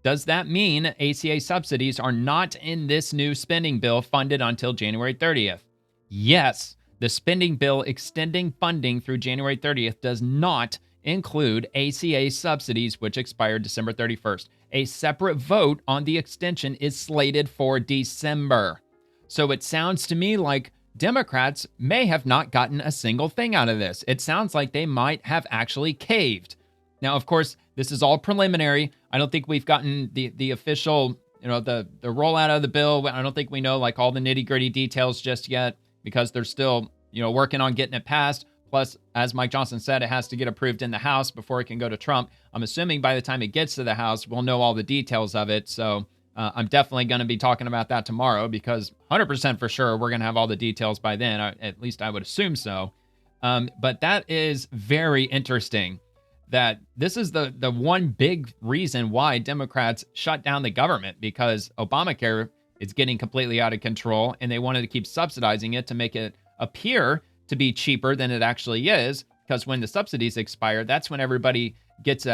Does that mean ACA subsidies are not in this new spending bill funded until January 30th? Yes, the spending bill extending funding through January 30th does not include ACA subsidies, which expire December 31st. A separate vote on the extension is slated for December. So it sounds to me like Democrats may have not gotten a single thing out of this. It sounds like they might have actually caved. Now, of course, this is all preliminary. I don't think we've gotten the official, the rollout of the bill. I don't think we know like all the nitty-gritty details just yet because they're still, working on getting it passed. Plus, as Mike Johnson said, it has to get approved in the House before it can go to Trump. I'm assuming by the time it gets to the House, we'll know all the details of it. So I'm definitely going to be talking about that tomorrow because 100% for sure we're going to have all the details by then. At least I would assume so. But that is very interesting. That this is the one big reason why Democrats shut down the government, because Obamacare is getting completely out of control and they wanted to keep subsidizing it to make it appear to be cheaper than it actually is. Because when the subsidies expire, that's when everybody gets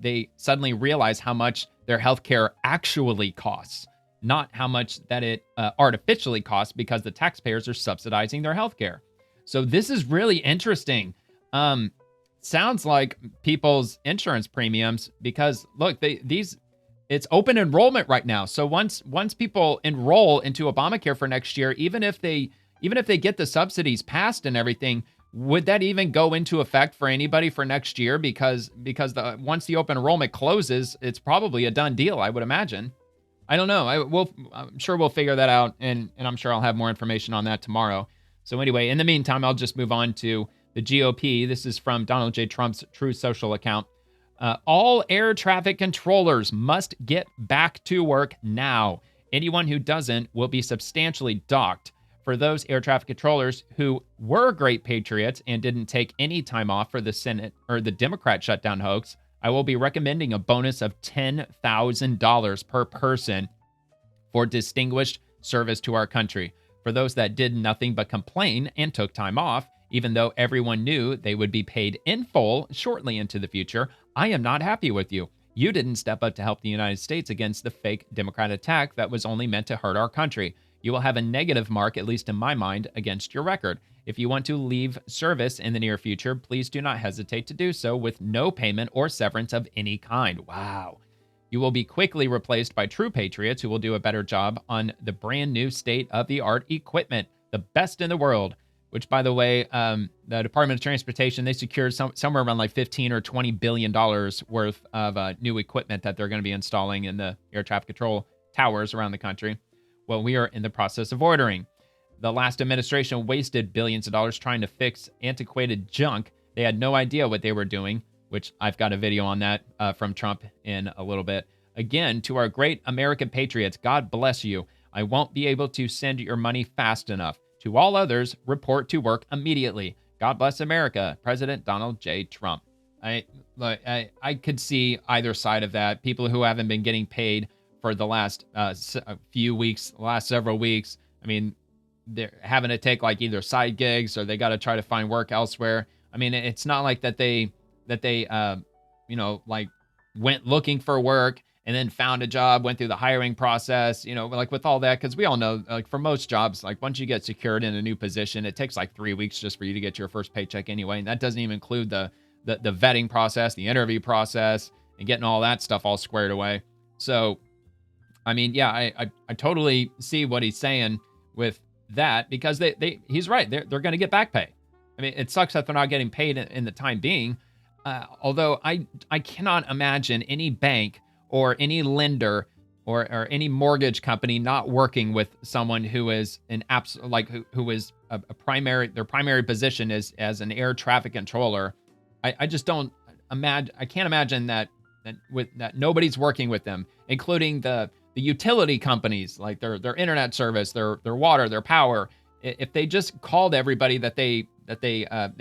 they suddenly realize how much their healthcare actually costs, not how much that it artificially costs because the taxpayers are subsidizing their healthcare. So this is really interesting. Sounds like people's insurance premiums, because look, it's open enrollment right now. So once people enroll into Obamacare for next year, even if they get the subsidies passed and everything, would that even go into effect for anybody for next year? Because once the open enrollment closes, it's probably a done deal, I would imagine. I don't know. I'm sure we'll figure that out, and I'm sure I'll have more information on that tomorrow. So anyway, in the meantime, I'll just move on to the GOP. This is from Donald J. Trump's True Social account. All air traffic controllers must get back to work now. Anyone who doesn't will be substantially docked. For those air traffic controllers who were great patriots and didn't take any time off for the Senate or the Democrat shutdown hoax, I will be recommending a bonus of $10,000 per person for distinguished service to our country. For those that did nothing but complain and took time off, even though everyone knew they would be paid in full shortly into the future, I am not happy with you. You didn't step up to help the United States against the fake Democrat attack that was only meant to hurt our country. You will have a negative mark, at least in my mind, against your record. If you want to leave service in the near future, please do not hesitate to do so with no payment or severance of any kind. Wow. You will be quickly replaced by true patriots who will do a better job on the brand new state-of-the-art equipment, the best in the world. Which, by the way, the Department of Transportation, they secured somewhere around like $15 or $20 billion worth of new equipment that they're going to be installing in the air traffic control towers around the country. Well, we are in the process of ordering. The last administration wasted billions of dollars trying to fix antiquated junk. They had no idea what they were doing, which I've got a video on that from Trump in a little bit. Again, to our great American patriots, God bless you. I won't be able to send your money fast enough. To all others, report to work immediately. God bless America. President Donald J. Trump. I could see either side of that. People who haven't been getting paid for the last few weeks, last several weeks. I mean, they're having to take like either side gigs or they got to try to find work elsewhere. I mean, it's not like that they like went looking for work and then found a job, went through the hiring process, like with all that, because we all know, like for most jobs, like once you get secured in a new position, it takes like 3 weeks just for you to get your first paycheck anyway. And that doesn't even include the vetting process, the interview process, and getting all that stuff all squared away. So, I mean, yeah, I totally see what he's saying with that, because he's right. They're going to get back pay. I mean, it sucks that they're not getting paid in the time being. Although I cannot imagine any bank or any lender or any mortgage company not working with someone who is an who is their primary position is as an air traffic controller. I just don't imagine. I can't imagine that nobody's working with them, including the utility companies, like their internet service, their water, their power. If they just called everybody that they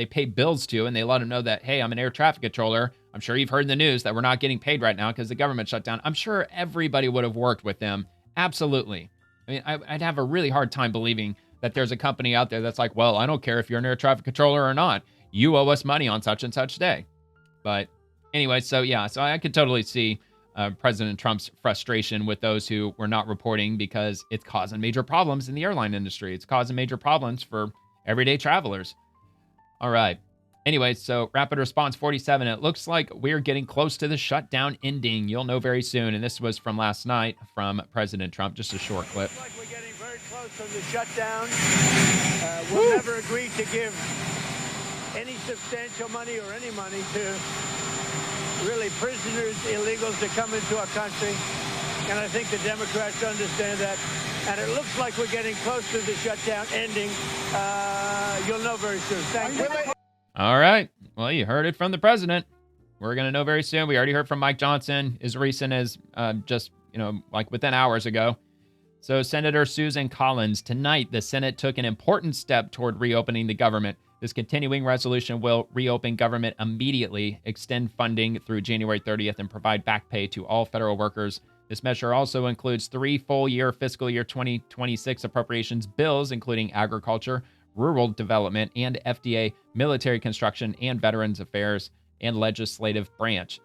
pay bills to, and they let them know that, hey, I'm an air traffic controller. I'm sure you've heard in the news that we're not getting paid right now because the government shut down. I'm sure everybody would have worked with them. Absolutely. I mean, I'd have a really hard time believing that there's a company out there that's like, well, I don't care if you're an air traffic controller or not. You owe us money on such and such day. But anyway, so I could totally see President Trump's frustration with those who were not reporting, because it's causing major problems in the airline industry. It's causing major problems for everyday travelers. All right. Anyway, so rapid response 47. It looks like we're getting close to the shutdown ending. You'll know very soon. And this was from last night from President Trump. Just a short clip. Looks like we're getting very close to the shutdown. We'll never agree to give any substantial money or any money to really prisoners, illegals that come into our country. And I think the Democrats understand that. And it looks like we're getting close to the shutdown ending. You'll know very soon. Thank you. All right. Well, you heard it from the president. We're going to know very soon. We already heard from Mike Johnson as recent as just within hours ago. So Senator Susan Collins, tonight the Senate took an important step toward reopening the government. This continuing resolution will reopen government immediately, extend funding through January 30th, and provide back pay to all federal workers. This measure also includes 3 full-year fiscal year 2026 appropriations bills, including agriculture, rural development, and FDA, military construction, and Veterans Affairs and legislative branch.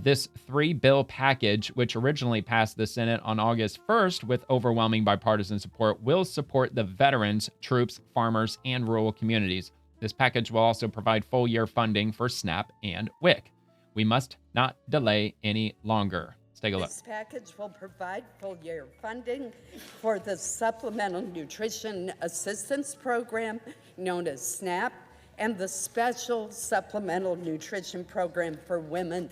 This 3-bill package, which originally passed the Senate on August 1st with overwhelming bipartisan support, will support the veterans, troops, farmers, and rural communities. This package will also provide full-year funding for SNAP and WIC. We must not delay any longer. Let's take a look. This package will provide full-year funding for the Supplemental Nutrition Assistance Program, known as SNAP, and the Special Supplemental Nutrition Program for women,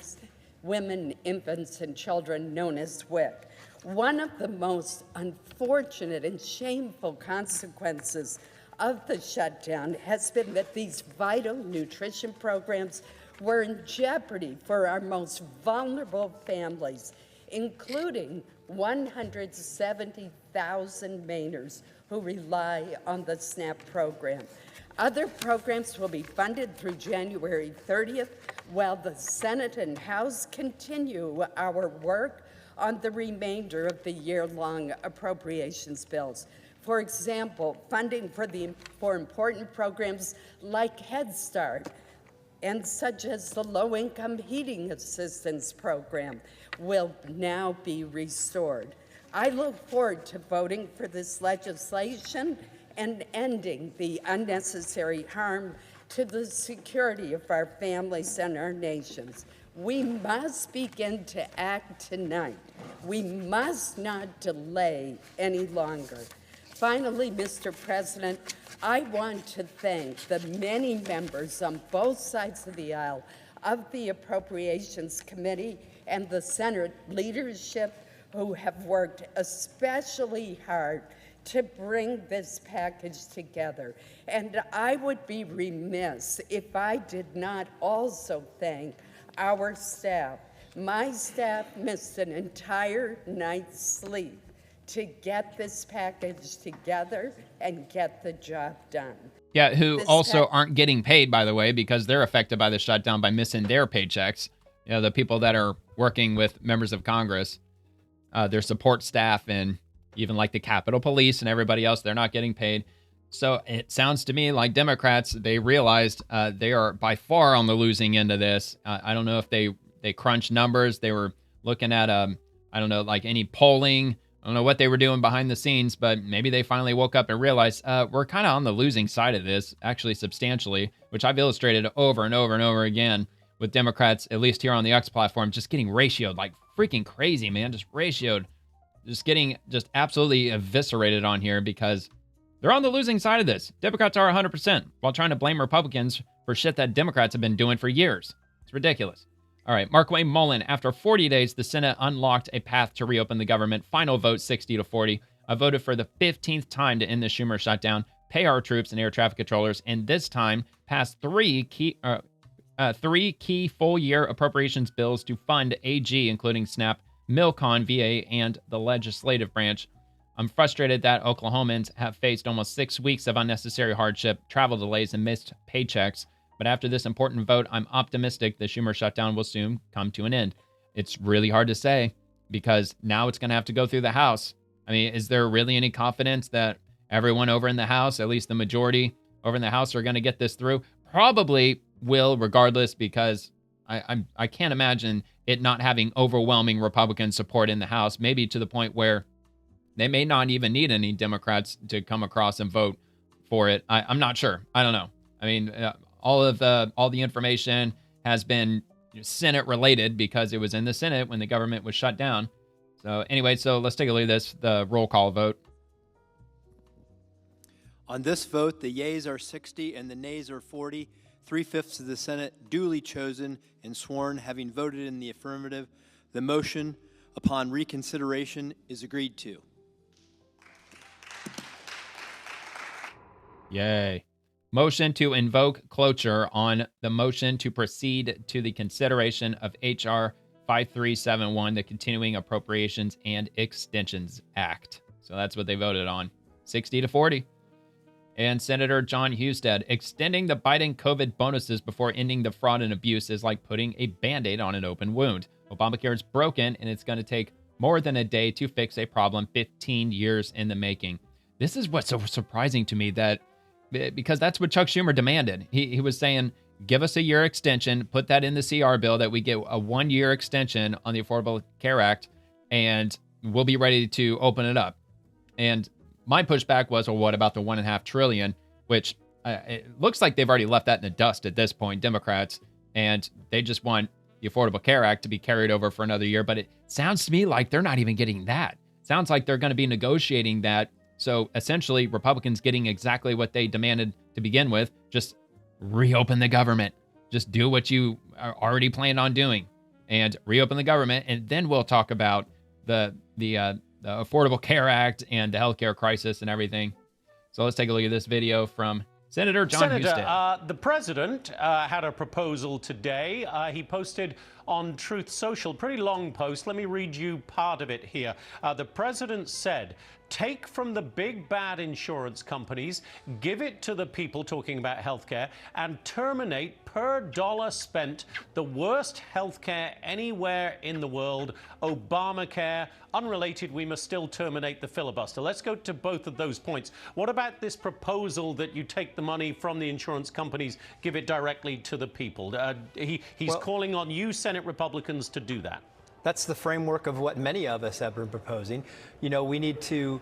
infants, and children, known as WIC. One of the most unfortunate and shameful consequences of the shutdown has been that these vital nutrition programs were in jeopardy for our most vulnerable families, including 170,000 Mainers who rely on the SNAP program. Other programs will be funded through January 30th, while the Senate and House continue our work on the remainder of the year-long appropriations bills. For example, funding for important programs like Head Start, and such as the Low-Income Heating Assistance Program, will now be restored. I look forward to voting for this legislation and ending the unnecessary harm to the security of our families and our nations. We must begin to act tonight. We must not delay any longer. Finally, Mr. President, I want to thank the many members on both sides of the aisle of the Appropriations Committee and the Senate leadership who have worked especially hard to bring this package together. And I would be remiss if I did not also thank our staff. My staff missed an entire night's sleep to get this package together and get the job done. Yeah, who also aren't getting paid, by the way, because they're affected by the shutdown by missing their paychecks. You know, the people that are working with members of Congress, their support staff, and even like the Capitol Police and everybody else, they're not getting paid. So it sounds to me like Democrats, they realized they are by far on the losing end of this. I don't know if they crunched numbers. They were looking at, I don't know, like any polling. I don't know what they were doing behind the scenes, but maybe they finally woke up and realized we're kind of on the losing side of this, actually substantially, which I've illustrated over and over and over again with Democrats, at least here on the X platform, just getting ratioed like freaking crazy, man. Just ratioed, just getting just absolutely eviscerated on here because they're on the losing side of this. Democrats are 100% while trying to blame Republicans for shit that Democrats have been doing for years. It's ridiculous. All right, Mark Wayne Mullen. After 40 days, the Senate unlocked a path to reopen the government. Final vote 60-40. I voted for the 15th time to end the Schumer shutdown, pay our troops and air traffic controllers, and this time pass three key full-year appropriations bills to fund AG, including SNAP, Milcon, VA, and the legislative branch. I'm frustrated that Oklahomans have faced almost 6 weeks of unnecessary hardship, travel delays, and missed paychecks. But after this important vote, I'm optimistic the Schumer shutdown will soon come to an end. It's really hard to say because now it's going to have to go through the House. I mean, is there really any confidence that everyone over in the House, at least the majority over in the House, are going to get this through? Probably will, regardless, because I can't imagine it not having overwhelming Republican support in the House, maybe to the point where they may not even need any Democrats to come across and vote for it. I'm not sure. I don't know. I mean, all the information has been Senate related because it was in the Senate when the government was shut down. So anyway, so let's take a look at this, the roll call vote. On this vote, the yeas are 60 and the nays are 40. 3/5 of the Senate duly chosen and sworn, having voted in the affirmative. The motion upon reconsideration is agreed to. Yay. Motion to invoke cloture on the motion to proceed to the consideration of H.R. 5371, the Continuing Appropriations and Extensions Act. So that's what they voted on, 60-40. And Senator John Husted, extending the Biden COVID bonuses before ending the fraud and abuse is like putting a Band-Aid on an open wound. Obamacare is broken, and it's going to take more than a day to fix a problem 15 years in the making. This is what's so surprising to me, that because that's what Chuck Schumer demanded. He was saying, give us a year extension, put that in the CR bill that we get a 1-year extension on the Affordable Care Act, and we'll be ready to open it up. And my pushback was, well, what about the $1.5 trillion, which it looks like they've already left that in the dust at this point, Democrats, and they just want the Affordable Care Act to be carried over for another year. But it sounds to me like they're not even getting that. Sounds like they're going to be negotiating that. So essentially, Republicans getting exactly what they demanded to begin with, just reopen the government. Just do what you are already planned on doing and reopen the government. And then we'll talk about the Affordable Care Act and the healthcare crisis and everything. So let's take a look at this video from Senator John Husted. The president had a proposal today. He posted on Truth Social, pretty long post. Let me read you part of it here. The president said, take from the big bad insurance companies, give it to the people, talking about healthcare, and terminate per dollar spent the worst healthcare anywhere in the world, Obamacare. Unrelated, we must still terminate the filibuster. Let's go to both of those points. What about this proposal that you take the money from the insurance companies, give it directly to the people? He's calling on you, Senate Republicans, to do that. That's the framework of what many of us have been proposing. You know, we need to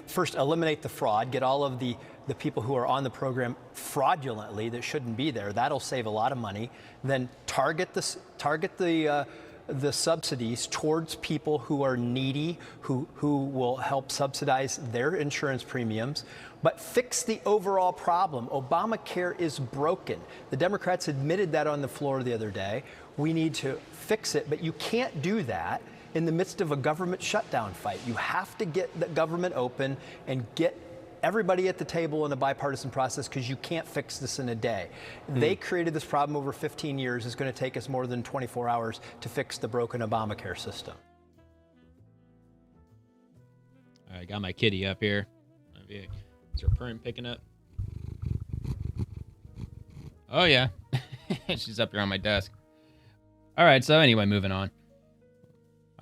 first eliminate the fraud, get all of the people who are on the program fraudulently that shouldn't be there. That'll save a lot of money. Then target the subsidies towards people who are needy, who will help subsidize their insurance premiums, but fix the overall problem. Obamacare is broken. The Democrats admitted that on the floor the other day. We need to fix it, but you can't do that in the midst of a government shutdown fight. You have to get the government open and get everybody at the table in a bipartisan process, because you can't fix this in a day. They created this problem over 15 years. It's going to take us more than 24 hours to fix the broken Obamacare system. I got my kitty up here. Is her purring picking up? Oh, yeah. She's up here on my desk. All right, so anyway, moving on.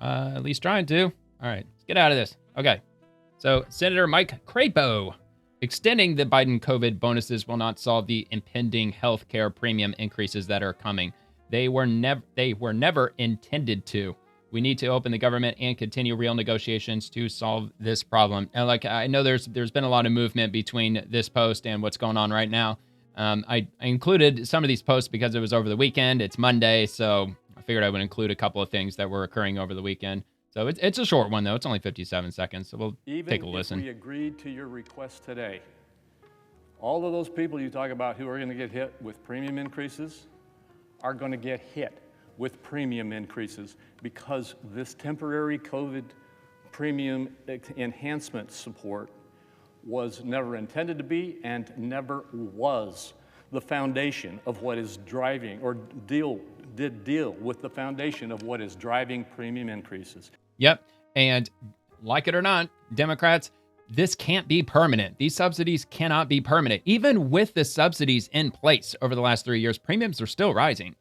At least trying to. All right, let's get out of this. Okay, so Senator Mike Crapo. Extending the Biden COVID bonuses will not solve the impending health care premium increases that are coming. They were never intended to. We need to open the government and continue real negotiations to solve this problem. And like, I know there's been a lot of movement between this post and what's going on right now. I included some of these posts because it was over the weekend. It's Monday, so I figured I would include a couple of things that were occurring over the weekend. So it's a short one, though. It's only 57 seconds, so we'll take a listen. Even if we agreed to your request today, all of those people you talk about who are going to get hit with premium increases are going to get hit with premium increases because this temporary COVID premium enhancement support was never intended to be and never was the foundation of what is driving or did deal with the foundation of what is driving premium increases. Yep. And like it or not, Democrats, this can't be permanent. These subsidies cannot be permanent. Even with the subsidies in place over the last 3 years, premiums are still rising.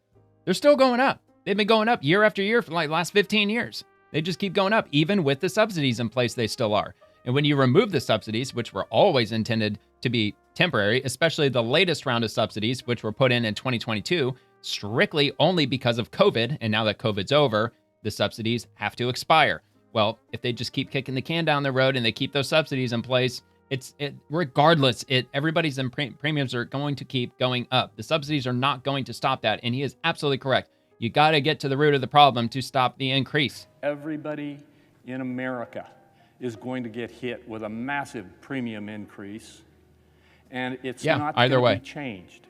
They're still going up. They've been going up year after year for like the last 15 years. They just keep going up. Even with the subsidies in place, they still are. And when you remove the subsidies, which were always intended to be temporary, especially the latest round of subsidies, which were put in 2022, strictly only because of COVID, and now that COVID's over, the subsidies have to expire. Well, if they just keep kicking the can down the road and they keep those subsidies in place, regardless, everybody's premiums are going to keep going up. The subsidies are not going to stop that, and he is absolutely correct. You got to get to the root of the problem to stop the increase. Everybody in America is going to get hit with a massive premium increase, and it's not going to be changed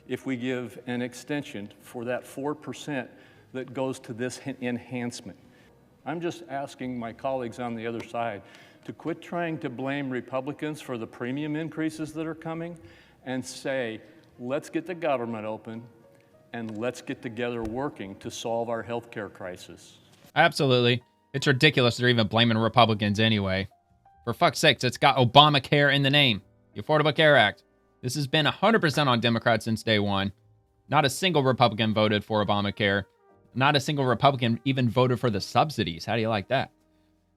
if we give an extension for that 4% that goes to this enhancement. I'm just asking my colleagues on the other side to quit trying to blame Republicans for the premium increases that are coming and say, let's get the government open and let's get together working to solve our healthcare crisis. Absolutely. It's ridiculous they're even blaming Republicans anyway. For fuck's sakes, it's got Obamacare in the name. The Affordable Care Act. This has been 100% on Democrats since day one. Not a single Republican voted for Obamacare. Not a single Republican even voted for the subsidies. How do you like that?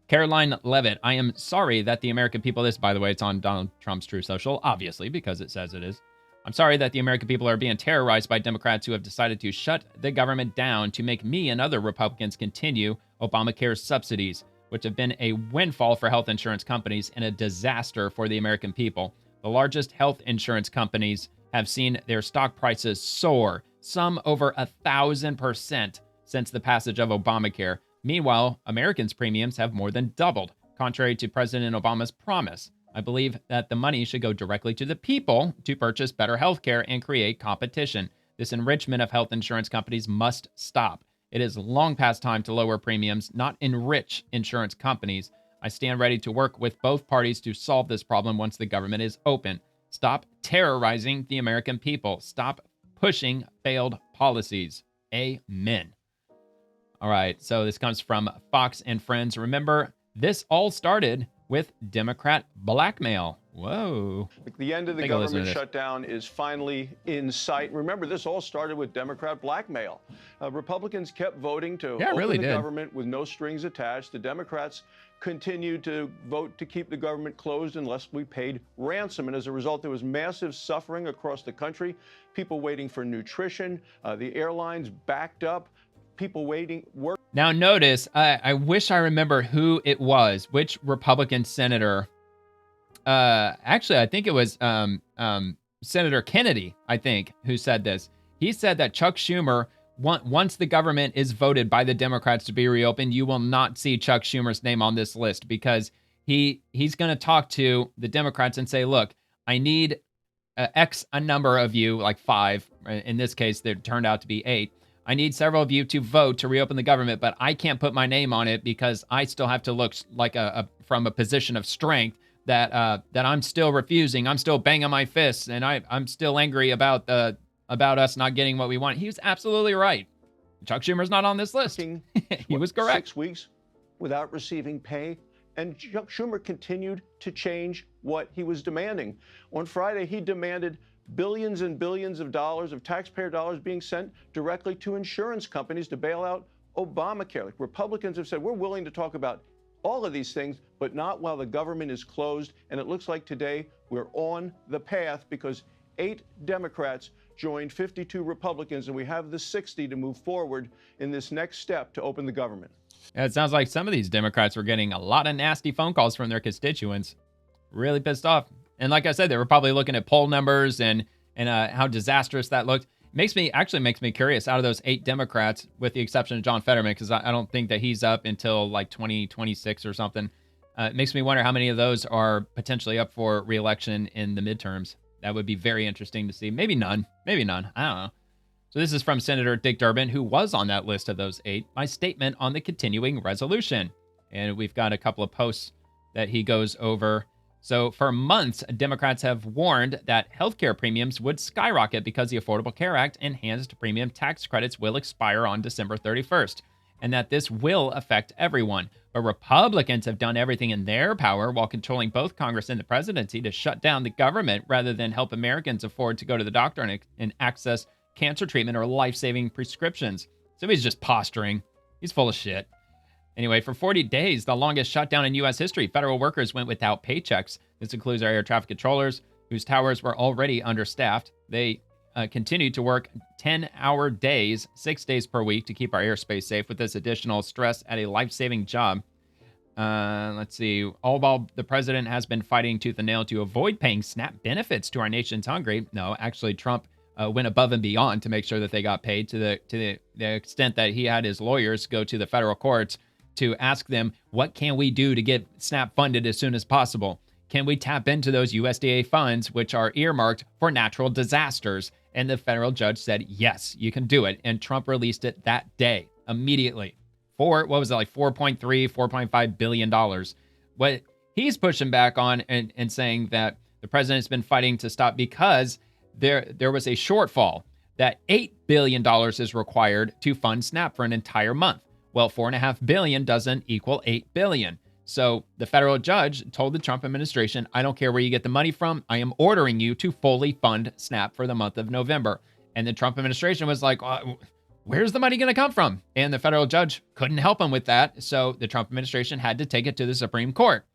Caroline Leavitt, I am sorry that the American people, this, by the way, it's on Donald Trump's True Social, obviously, because it says it is. I'm sorry that the American people are being terrorized by Democrats who have decided to shut the government down to make me and other Republicans continue Obamacare's subsidies, which have been a windfall for health insurance companies and a disaster for the American people. The largest health insurance companies have seen their stock prices soar, some over 1,000% since the passage of Obamacare. Meanwhile, Americans' premiums have more than doubled, contrary to President Obama's promise. I believe that the money should go directly to the people to purchase better health care and create competition. This enrichment of health insurance companies must stop. It is long past time to lower premiums, not enrich insurance companies. I stand ready to work with both parties to solve this problem once the government is open. Stop terrorizing the American people. Stop pushing failed policies. Amen. All right, so this comes from Fox and Friends. Remember, this all started with Democrat blackmail. Whoa. The end of the government shutdown is finally in sight. Remember, this all started with Democrat blackmail. Republicans kept voting to open the government with no strings attached. The Democrats continued to vote to keep the government closed unless we paid ransom. And as a result, there was massive suffering across the country, people waiting for nutrition, the airlines backed up, people waiting, work. Now notice, I wish I remember who it was, which Republican senator. Actually, I think it was Senator Kennedy, I think, who said this. He said that Chuck Schumer, once the government is voted by the Democrats to be reopened, you will not see Chuck Schumer's name on this list because he's going to talk to the Democrats and say, look, I need a number of you, like 5. In this case, there turned out to be 8. I need several of you to vote to reopen the government, but I can't put my name on it because I still have to look like from a position of strength that I'm still refusing. I'm still banging my fists, and I'm still angry about us not getting what we want. He was absolutely right. Chuck Schumer's not on this list. He was correct. 6 weeks without receiving pay. And Chuck Schumer continued to change what he was demanding. On Friday, he demanded billions and billions of dollars of taxpayer dollars being sent directly to insurance companies to bail out Obamacare. Like, Republicans have said, we're willing to talk about all of these things, but not while the government is closed. And it looks like today we're on the path because 8 Democrats joined 52 Republicans, and we have the 60 to move forward in this next step to open the government. Yeah, it sounds like some of these Democrats were getting a lot of nasty phone calls from their constituents. Really pissed off. And like I said, they were probably looking at poll numbers and how disastrous that looked. Makes me curious, out of those 8 Democrats, with the exception of John Fetterman, because I don't think that he's up until like 2026 or something. It makes me wonder how many of those are potentially up for re-election in the midterms. That would be very interesting to see. Maybe none. I don't know. So this is from Senator Dick Durbin, who was on that list of those 8, my statement on the continuing resolution. And we've got a couple of posts that he goes over. So for months, Democrats have warned that healthcare premiums would skyrocket because the Affordable Care Act enhanced premium tax credits will expire on December 31st, and that this will affect everyone. But Republicans have done everything in their power while controlling both Congress and the presidency to shut down the government rather than help Americans afford to go to the doctor and access cancer treatment or life-saving prescriptions. So he's just posturing. He's full of shit. Anyway, for 40 days, the longest shutdown in U.S. history, federal workers went without paychecks. This includes our air traffic controllers, whose towers were already understaffed. They continued to work 10-hour days, 6 days per week to keep our airspace safe with this additional stress at a life-saving job. Let's see. All while the president has been fighting tooth and nail to avoid paying SNAP benefits to our nation's hungry. No, actually, Trump went above and beyond to make sure that they got paid to the extent that he had his lawyers go to the federal courts to ask them, what can we do to get SNAP funded as soon as possible? Can we tap into those USDA funds, which are earmarked for natural disasters? And the federal judge said, yes, you can do it. And Trump released it that day, immediately. For, what was it, like $4.5 billion. What he's pushing back on and saying that the president's been fighting to stop because there was a shortfall, that $8 billion is required to fund SNAP for an entire month. Well, $4.5 billion doesn't equal $8 billion. So the federal judge told the Trump administration, I don't care where you get the money from. I am ordering you to fully fund SNAP for the month of November. And the Trump administration was like, where's the money going to come from? And the federal judge couldn't help him with that. So the Trump administration had to take it to the Supreme Court.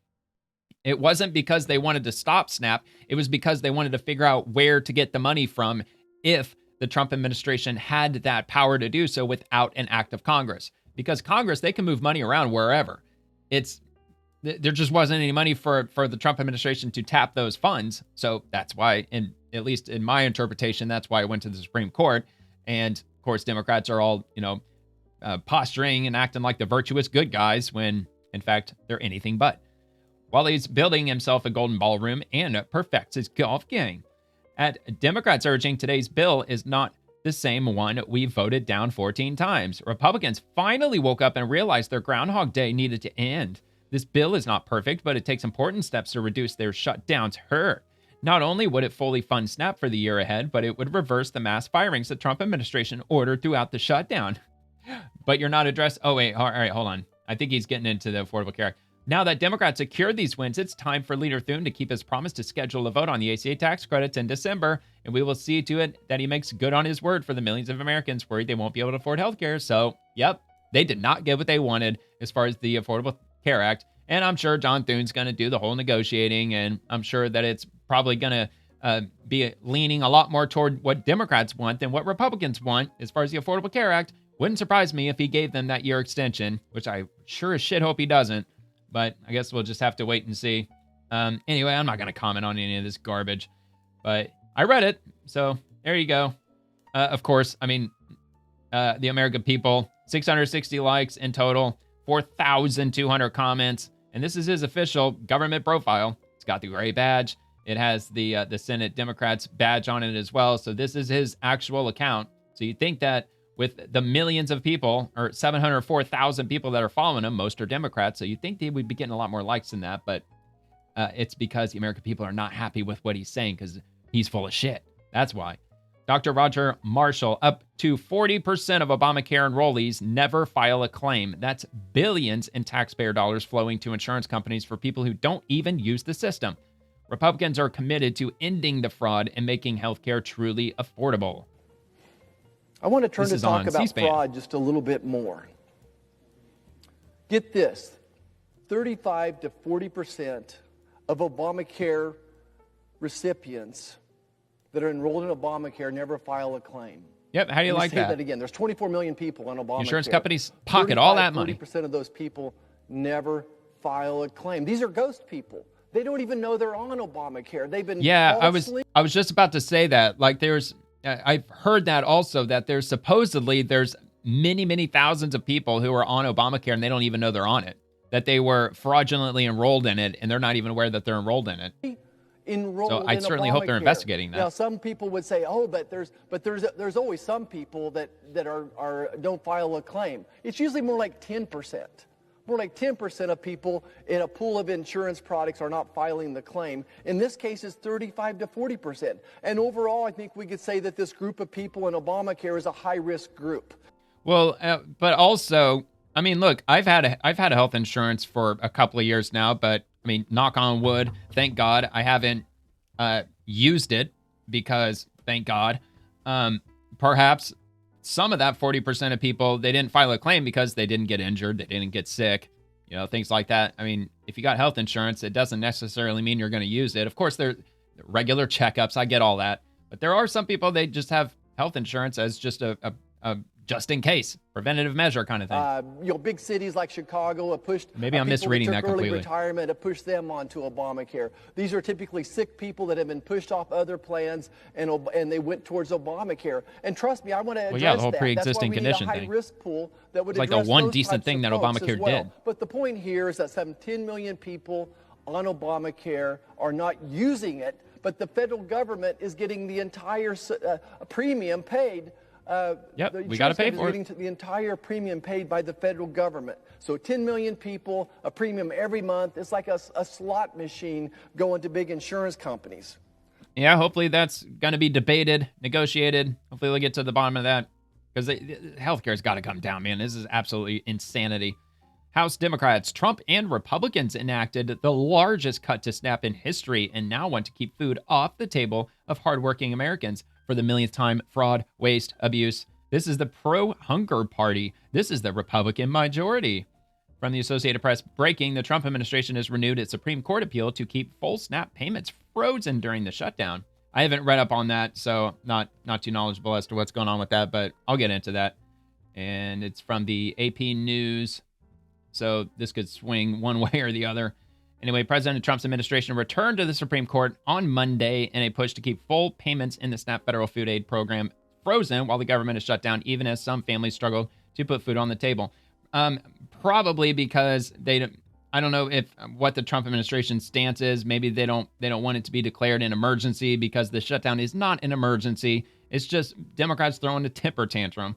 It wasn't because they wanted to stop SNAP. It was because they wanted to figure out where to get the money from if the Trump administration had that power to do so without an act of Congress. Because Congress, they can move money around wherever. There just wasn't any money for the Trump administration to tap those funds. So that's why, at least in my interpretation, that's why it went to the Supreme Court. And of course, Democrats are all, posturing and acting like the virtuous good guys when, in fact, they're anything but. While he's building himself a golden ballroom and perfects his golf game. Democrats urging today's bill is not the same one we voted down 14 times. Republicans finally woke up and realized their Groundhog Day needed to end. This bill is not perfect, but it takes important steps to reduce their shutdown's hurt. Not only would it fully fund SNAP for the year ahead, but it would reverse the mass firings the Trump administration ordered throughout the shutdown. But you're not addressed. Oh, wait. All right, hold on. I think he's getting into the Affordable Care Act. Now that Democrats secured these wins, it's time for Leader Thune to keep his promise to schedule a vote on the ACA tax credits in December, and we will see to it that he makes good on his word for the millions of Americans worried they won't be able to afford health care. So, yep, they did not get what they wanted as far as the Affordable Care Act, and I'm sure John Thune's going to do the whole negotiating, and I'm sure that it's probably going to be leaning a lot more toward what Democrats want than what Republicans want as far as the Affordable Care Act. Wouldn't surprise me if he gave them that year extension, which I sure as shit hope he doesn't. But I guess we'll just have to wait and see. Anyway, I'm not going to comment on any of this garbage. But I read it, so there you go. Of course, I mean, the American people, 660 likes in total, 4,200 comments. And this is his official government profile. It's got the gray badge. It has the Senate Democrats badge on it as well. So this is his actual account. So you think that with the millions of people, or 704,000 people that are following him, most are Democrats, so you'd think they would be getting a lot more likes than that, but it's because the American people are not happy with what he's saying, because he's full of shit. That's why. Dr. Roger Marshall, up to 40% of Obamacare enrollees never file a claim. That's billions in taxpayer dollars flowing to insurance companies for people who don't even use the system. Republicans are committed to ending the fraud and making healthcare truly affordable. I want to turn to talk about fraud just a little bit more. Get this, 35 to 40% of Obamacare recipients that are enrolled in Obamacare never file a claim. Yep, how do you like that? Say that again. There's 24 million people on Obamacare. Insurance companies pocket all that money. 40% of those people never file a claim. These are ghost people. They don't even know they're on Obamacare. They've been I was just about to say that. Like I've heard that also, that there's many thousands of people who are on Obamacare and they don't even know they're on it. That they were fraudulently enrolled in it and they're not even aware that they're enrolled in it. So I certainly hope they're investigating that. Now, some people would say, "Oh, but there's always some people that don't file a claim." It's usually more like 10%. More like 10% of people in a pool of insurance products are not filing the claim. In this case, it's 35 to 40%. And overall, I think we could say that this group of people in Obamacare is a high-risk group. Well, but also, I mean, look, I've had health insurance for a couple of years now, but I mean, knock on wood, thank God I haven't used it because, thank God, perhaps some of that 40% of people, they didn't file a claim because they didn't get injured, they didn't get sick, things like that. I mean, if you got health insurance, it doesn't necessarily mean you're going to use it. Of course, there are regular checkups, I get all that, but there are some people, they just have health insurance as just a just in case, preventative measure kind of thing. Big cities like Chicago have pushed. Maybe I'm misreading that completely. Early retirement have pushed them onto Obamacare. These are typically sick people that have been pushed off other plans, and they went towards Obamacare. And trust me, I want to address the whole pre-existing condition thing. Risk pool that would like the one decent thing that Obamacare did. But the point here is that 10 million people on Obamacare are not using it, but the federal government is getting the entire premium paid. We got to pay for it. The entire premium paid by the federal government. So 10 million people, a premium every month. It's like a slot machine going to big insurance companies. Yeah, hopefully that's going to be debated, negotiated. Hopefully we'll get to the bottom of that, because healthcare's got to come down, man. This is absolutely insanity. House Democrats, Trump and Republicans enacted the largest cut to SNAP in history and now want to keep food off the table of hardworking Americans. For the millionth time, fraud, waste, abuse. This is the pro-hunger party. This is the Republican majority. From the Associated Press, breaking, the Trump administration has renewed its Supreme Court appeal to keep full SNAP payments frozen during the shutdown. I haven't read up on that, so not too knowledgeable as to what's going on with that, but I'll get into that. And it's from the AP News, so this could swing one way or the other. Anyway, President Trump's administration returned to the Supreme Court on Monday in a push to keep full payments in the SNAP federal food aid program frozen while the government is shut down, even as some families struggle to put food on the table. Probably because I don't know what the Trump administration's stance is. Maybe they don't want it to be declared an emergency because the shutdown is not an emergency. It's just Democrats throwing a temper tantrum.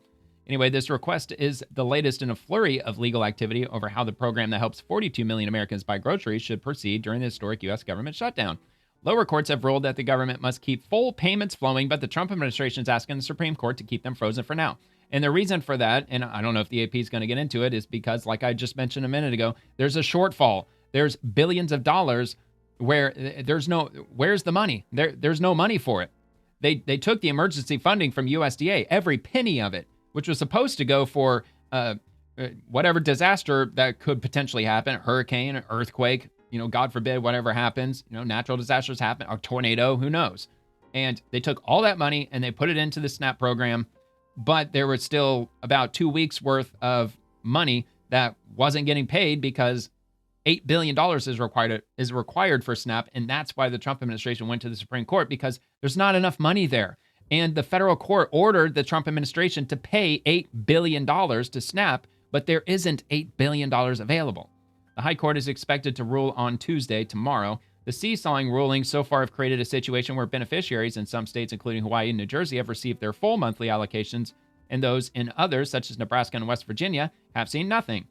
Anyway, this request is the latest in a flurry of legal activity over how the program that helps 42 million Americans buy groceries should proceed during the historic U.S. government shutdown. Lower courts have ruled that the government must keep full payments flowing, but the Trump administration is asking the Supreme Court to keep them frozen for now. And the reason for that, and I don't know if the AP is going to get into it, is because, like I just mentioned a minute ago, there's a shortfall. There's billions of dollars where where's the money? There's no money for it. They took the emergency funding from USDA, every penny of it, which was supposed to go for whatever disaster that could potentially happen, hurricane, an earthquake, God forbid, whatever happens, natural disasters happen, a tornado, who knows? And they took all that money and they put it into the SNAP program, but there was still about 2 weeks worth of money that wasn't getting paid because $8 billion is required for SNAP, and that's why the Trump administration went to the Supreme Court, because there's not enough money there. And the federal court ordered the Trump administration to pay $8 billion to SNAP, but there isn't $8 billion available. The High Court is expected to rule on Tuesday, tomorrow. The seesawing rulings so far have created a situation where beneficiaries in some states, including Hawaii and New Jersey, have received their full monthly allocations, and those in others, such as Nebraska and West Virginia, have seen nothing.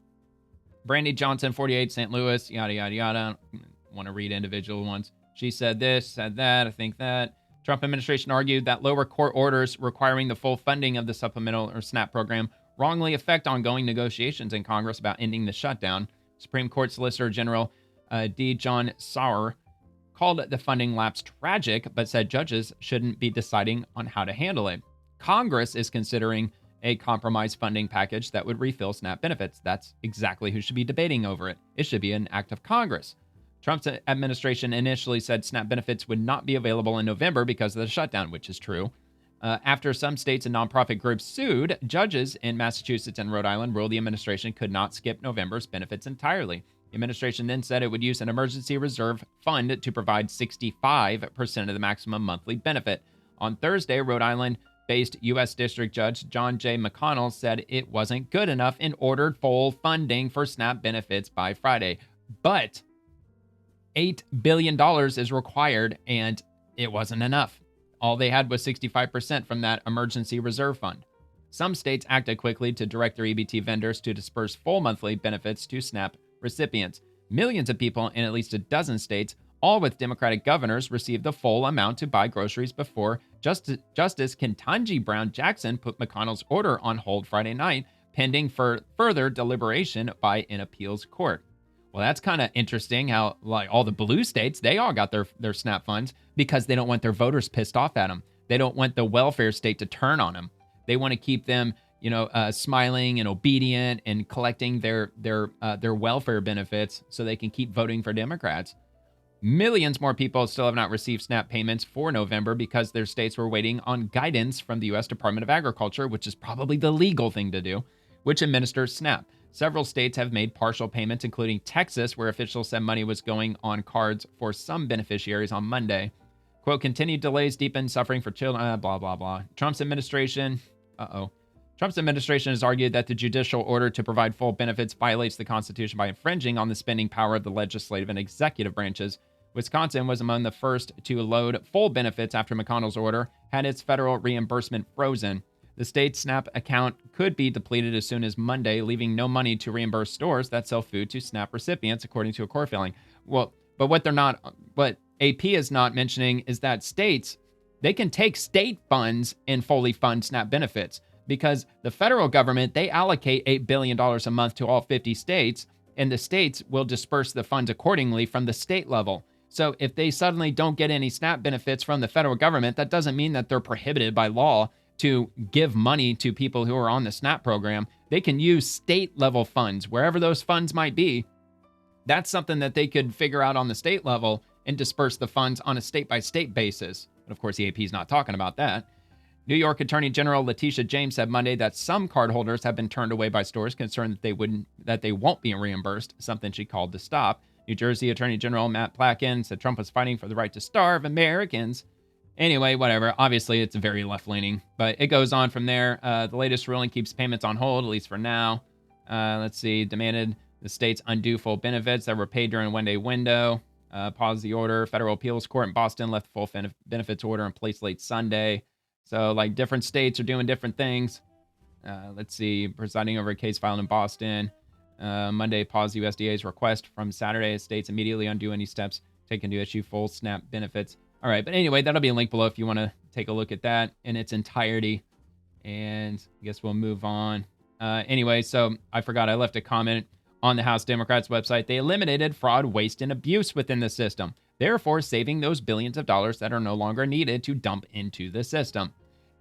Brandy Johnson, 48, St. Louis, yada, yada, yada. I don't want to read individual ones. She said this, said that, I think that. Trump administration argued that lower court orders requiring the full funding of the supplemental or SNAP program wrongly affect ongoing negotiations in Congress about ending the shutdown. Supreme Court Solicitor General D. John Sauer called the funding lapse tragic, but said judges shouldn't be deciding on how to handle it. Congress is considering a compromise funding package that would refill SNAP benefits. That's exactly who should be debating over it. It should be an act of Congress. Trump's administration initially said SNAP benefits would not be available in November because of the shutdown, which is true. After some states and nonprofit groups sued, judges in Massachusetts and Rhode Island ruled the administration could not skip November's benefits entirely. The administration then said it would use an emergency reserve fund to provide 65% of the maximum monthly benefit. On Thursday, Rhode Island-based U.S. District Judge John J. McConnell said it wasn't good enough and ordered full funding for SNAP benefits by Friday. But $8 billion is required, and it wasn't enough. All they had was 65% from that emergency reserve fund. Some states acted quickly to direct their EBT vendors to disperse full monthly benefits to SNAP recipients. Millions of people in at least a dozen states, all with Democratic governors, received the full amount to buy groceries before Justice Ketanji Brown Jackson put McConnell's order on hold Friday night, pending for further deliberation by an appeals court. Well, that's kind of interesting how, like, all the blue states, they all got their SNAP funds because they don't want their voters pissed off at them. They don't want the welfare state to turn on them. They want to keep them, smiling and obedient and collecting their welfare benefits so they can keep voting for Democrats. Millions more people still have not received SNAP payments for November because their states were waiting on guidance from the U.S. Department of Agriculture, which is probably the legal thing to do, which administers SNAP. Several states have made partial payments, including Texas, where officials said money was going on cards for some beneficiaries on Monday. Quote, continued delays deepen suffering for children, blah, blah, blah. Trump's administration has argued that the judicial order to provide full benefits violates the Constitution by infringing on the spending power of the legislative and executive branches. Wisconsin was among the first to load full benefits after McConnell's order had its federal reimbursement frozen. The state's SNAP account could be depleted as soon as Monday, leaving no money to reimburse stores that sell food to SNAP recipients, according to a court filing. Well, but what AP is not mentioning is that states, they can take state funds and fully fund SNAP benefits because the federal government, they allocate $8 billion a month to all 50 states, and the states will disperse the funds accordingly from the state level. So if they suddenly don't get any SNAP benefits from the federal government, that doesn't mean that they're prohibited by law to give money to people who are on the SNAP program. They can use state level funds, wherever those funds might be. That's something that they could figure out on the state level and disperse the funds on a state by state basis. But of course, the AP is not talking about that. New York Attorney General Letitia James said Monday that some cardholders have been turned away by stores concerned that they won't be reimbursed, something she called to stop. New Jersey Attorney General Matt Platkin said Trump was fighting for the right to starve Americans. Anyway, whatever. Obviously, it's very left-leaning, but it goes on from there. The latest ruling keeps payments on hold, at least for now. Let's see. Demanded the states undo full benefits that were paid during a one-day window. Paused the order. Federal appeals court in Boston left full benefits order in place late Sunday. So, like, different states are doing different things. Let's see. Presiding over a case filed in Boston. Monday, paused USDA's request from Saturday. States immediately undo any steps taken to issue full SNAP benefits. All right, but anyway, that'll be a link below if you want to take a look at that in its entirety. And I guess we'll move on. Anyway, so I forgot I left a comment on the House Democrats website. They eliminated fraud, waste, and abuse within the system, therefore saving those billions of dollars that are no longer needed to dump into the system.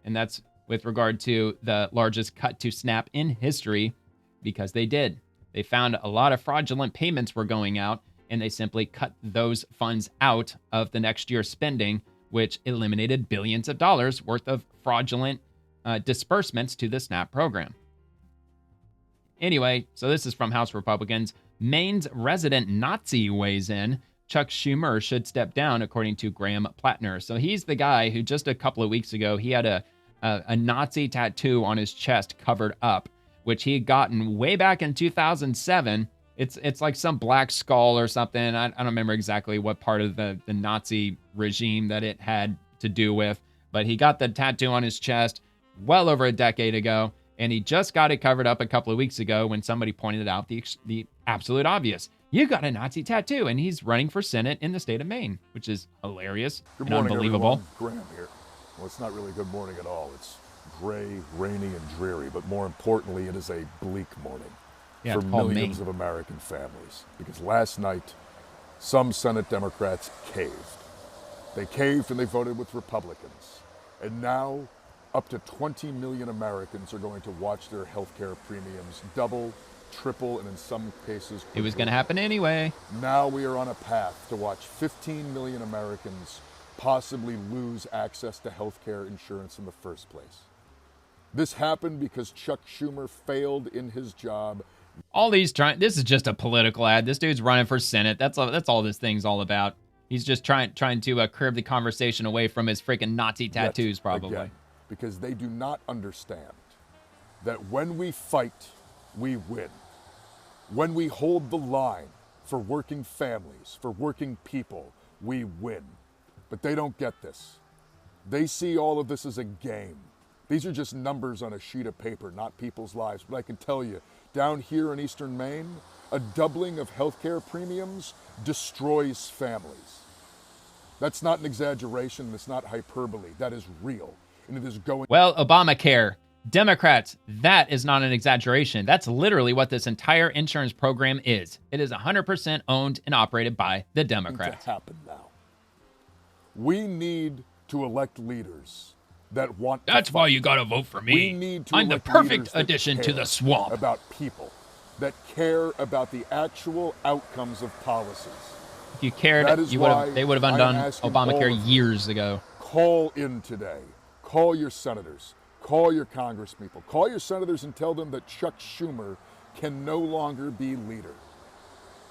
And that's with regard to the largest cut to SNAP in history, because they did. They found a lot of fraudulent payments were going out, and they simply cut those funds out of the next year's spending, which eliminated billions of dollars worth of fraudulent disbursements to the SNAP program. Anyway, so this is from House Republicans. Maine's resident Nazi weighs in. Chuck Schumer should step down, according to Graham Plattner. So he's the guy who just a couple of weeks ago, he had a Nazi tattoo on his chest covered up, which he had gotten way back in 2007. It's like some black skull or something. I don't remember exactly what part of the Nazi regime that it had to do with, but he got the tattoo on his chest well over a decade ago, and he just got it covered up a couple of weeks ago when somebody pointed out the absolute obvious. you got a Nazi tattoo. And he's running for Senate in the state of Maine, which is hilarious Good and morning, unbelievable. everyone. Graham here. Well, it's not really good morning at all. It's gray, rainy, and dreary, but more importantly, it is a bleak morning for millions of American families. Because last night, some Senate Democrats caved. They caved and they voted with Republicans. And now, up to 20 million Americans are going to watch their health care premiums double, triple, and in some cases, it was going to happen anyway. Now we are on a path to watch 15 million Americans possibly lose access to health care insurance in the first place. This happened because Chuck Schumer failed in his job. All these this is just a political ad. This dude's running for Senate. That's all this thing's all about. He's just trying to curb the conversation away from his freaking Nazi tattoos, probably. Again, because they do not understand that when we fight, we win. When we hold the line for working families, for working people, we win. But they don't get this. They see all of this as a game. These are just numbers on a sheet of paper, not people's lives. But I can tell you, down here in Eastern Maine, a doubling of healthcare premiums destroys families. That's not an exaggeration. It's not hyperbole. That is real. And it is going... Well, Obamacare. Democrats, that is not an exaggeration. That's literally what this entire insurance program is. It is 100% owned and operated by the Democrats. To happen now. We need to elect leaders that want to That's fight. why you got to vote for me. We need to I'm the elect perfect leaders that addition to care the swamp. About people, that care about the actual outcomes of policies. If you cared, they would have undone Obamacare years ago. Call in today. Call your senators. Call your congresspeople. Call your senators and tell them that Chuck Schumer can no longer be leader.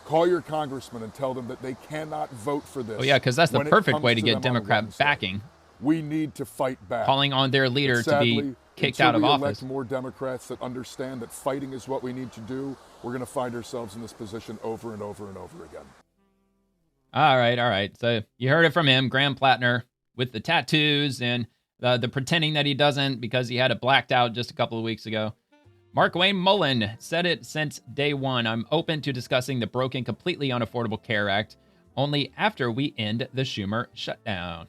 Call your congressmen and tell them that they cannot vote for this. Oh, yeah, because that's the perfect way to get Democrat backing. We need to fight back. Calling on their leader to be kicked out of office. Until we elect more Democrats that understand that fighting is what we need to do, we're going to find ourselves in this position over and over and over again. All right. So you heard it from him, Graham Plattner, with the tattoos and the pretending that he doesn't because he had it blacked out just a couple of weeks ago. Mark Wayne Mullen said it since day one. I'm open to discussing the broken, completely unaffordable Care Act only after we end the Schumer shutdown.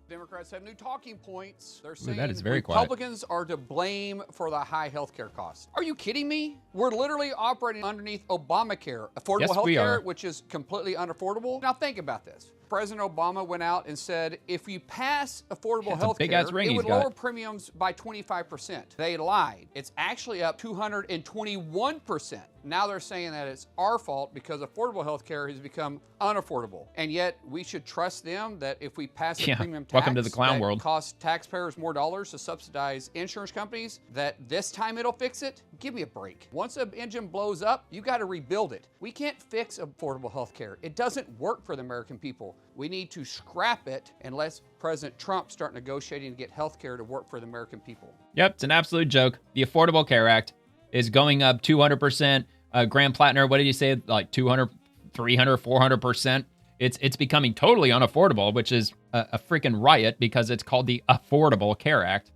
Democrats have new talking points. They're saying that is very quiet. Republicans are to blame for the high health care costs. Are you kidding me? We're literally operating underneath Obamacare, affordable health care, which is completely unaffordable. Now think about this. President Obama went out and said, if you pass affordable health care, it would lower premiums by 25%. They lied. It's actually up 221%. Now they're saying that it's our fault because affordable health care has become unaffordable. And yet we should trust them that if we pass a premium tax welcome to the clown world. Costs taxpayers more dollars to subsidize insurance companies, that this time it'll fix it. Give me a break. Once an engine blows up, you got to rebuild it. We can't fix affordable health care. It doesn't work for the American people. We need to scrap it unless President Trump start negotiating to get health care to work for the American people. Yep, it's an absolute joke. The Affordable Care Act is going up 200%. Graham Plattner, what did he say? Like 200, 300, 400%. It's becoming totally unaffordable, which is a freaking riot because it's called the Affordable Care Act.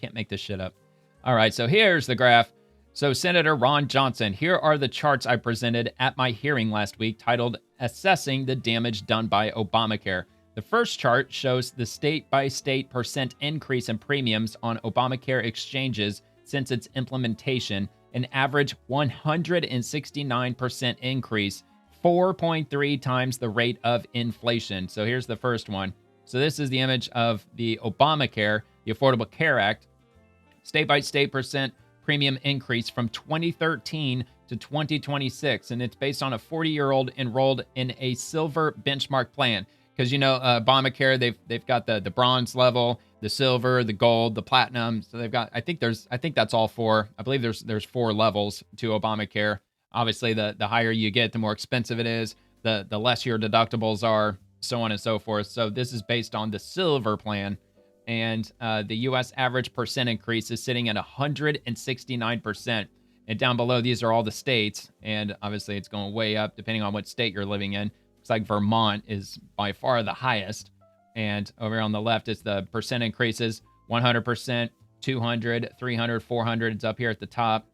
Can't make this shit up. All right, so here's the graph. So Senator Ron Johnson, here are the charts I presented at my hearing last week titled Assessing the Damage Done by Obamacare. The first chart shows the state-by-state percent increase in premiums on Obamacare exchanges since its implementation, an average 169% increase, 4.3 times the rate of inflation. So here's the first one. So this is the image of the Obamacare, the Affordable Care Act, state-by-state percent premium increase from 2013 to 2026, and it's based on a 40-year-old enrolled in a silver benchmark plan. Because Obamacare, they've got the bronze level, the silver, the gold, the platinum. So they've got I think that's all four. I believe there's 4 levels to Obamacare. Obviously, the higher you get, the more expensive it is. The less your deductibles are, so on and so forth. So this is based on the silver plan. And the U.S. average percent increase is sitting at 169%. And down below, these are all the states. And obviously, it's going way up depending on what state you're living in. Looks like Vermont is by far the highest. And over on the left is the percent increases, 100%, 200, 300, 400. It's up here at the top.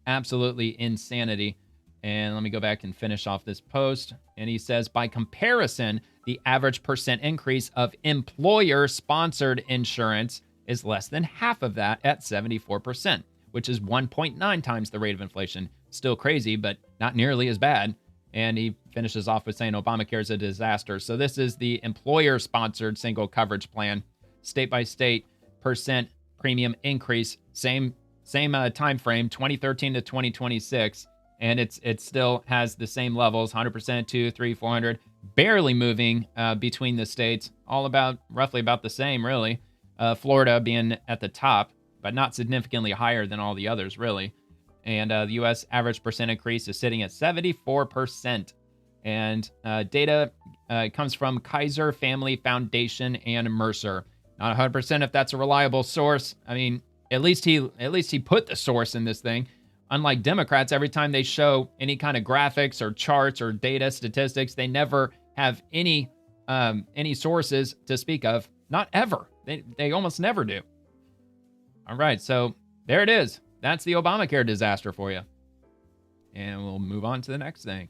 Absolutely insanity. And let me go back and finish off this post. And he says, by comparison, the average percent increase of employer-sponsored insurance is less than half of that at 74%, which is 1.9 times the rate of inflation. Still crazy, but not nearly as bad. And he finishes off with saying Obamacare is a disaster. So this is the employer-sponsored single coverage plan. State by state, percent premium increase, same time frame, 2013 to 2026. And it still has the same levels, 100%, 200, 300, 400, barely moving between the states, all about roughly about the same, really. Florida being at the top, but not significantly higher than all the others, really. And the U.S. average percent increase is sitting at 74%. And data comes from Kaiser Family Foundation and Mercer. Not 100% if that's a reliable source. I mean, at least he put the source in this thing. Unlike Democrats, every time they show any kind of graphics or charts or data statistics, they never have any sources to speak of. Not ever. They almost never do. All right, so there it is. That's the Obamacare disaster for you. And we'll move on to the next thing.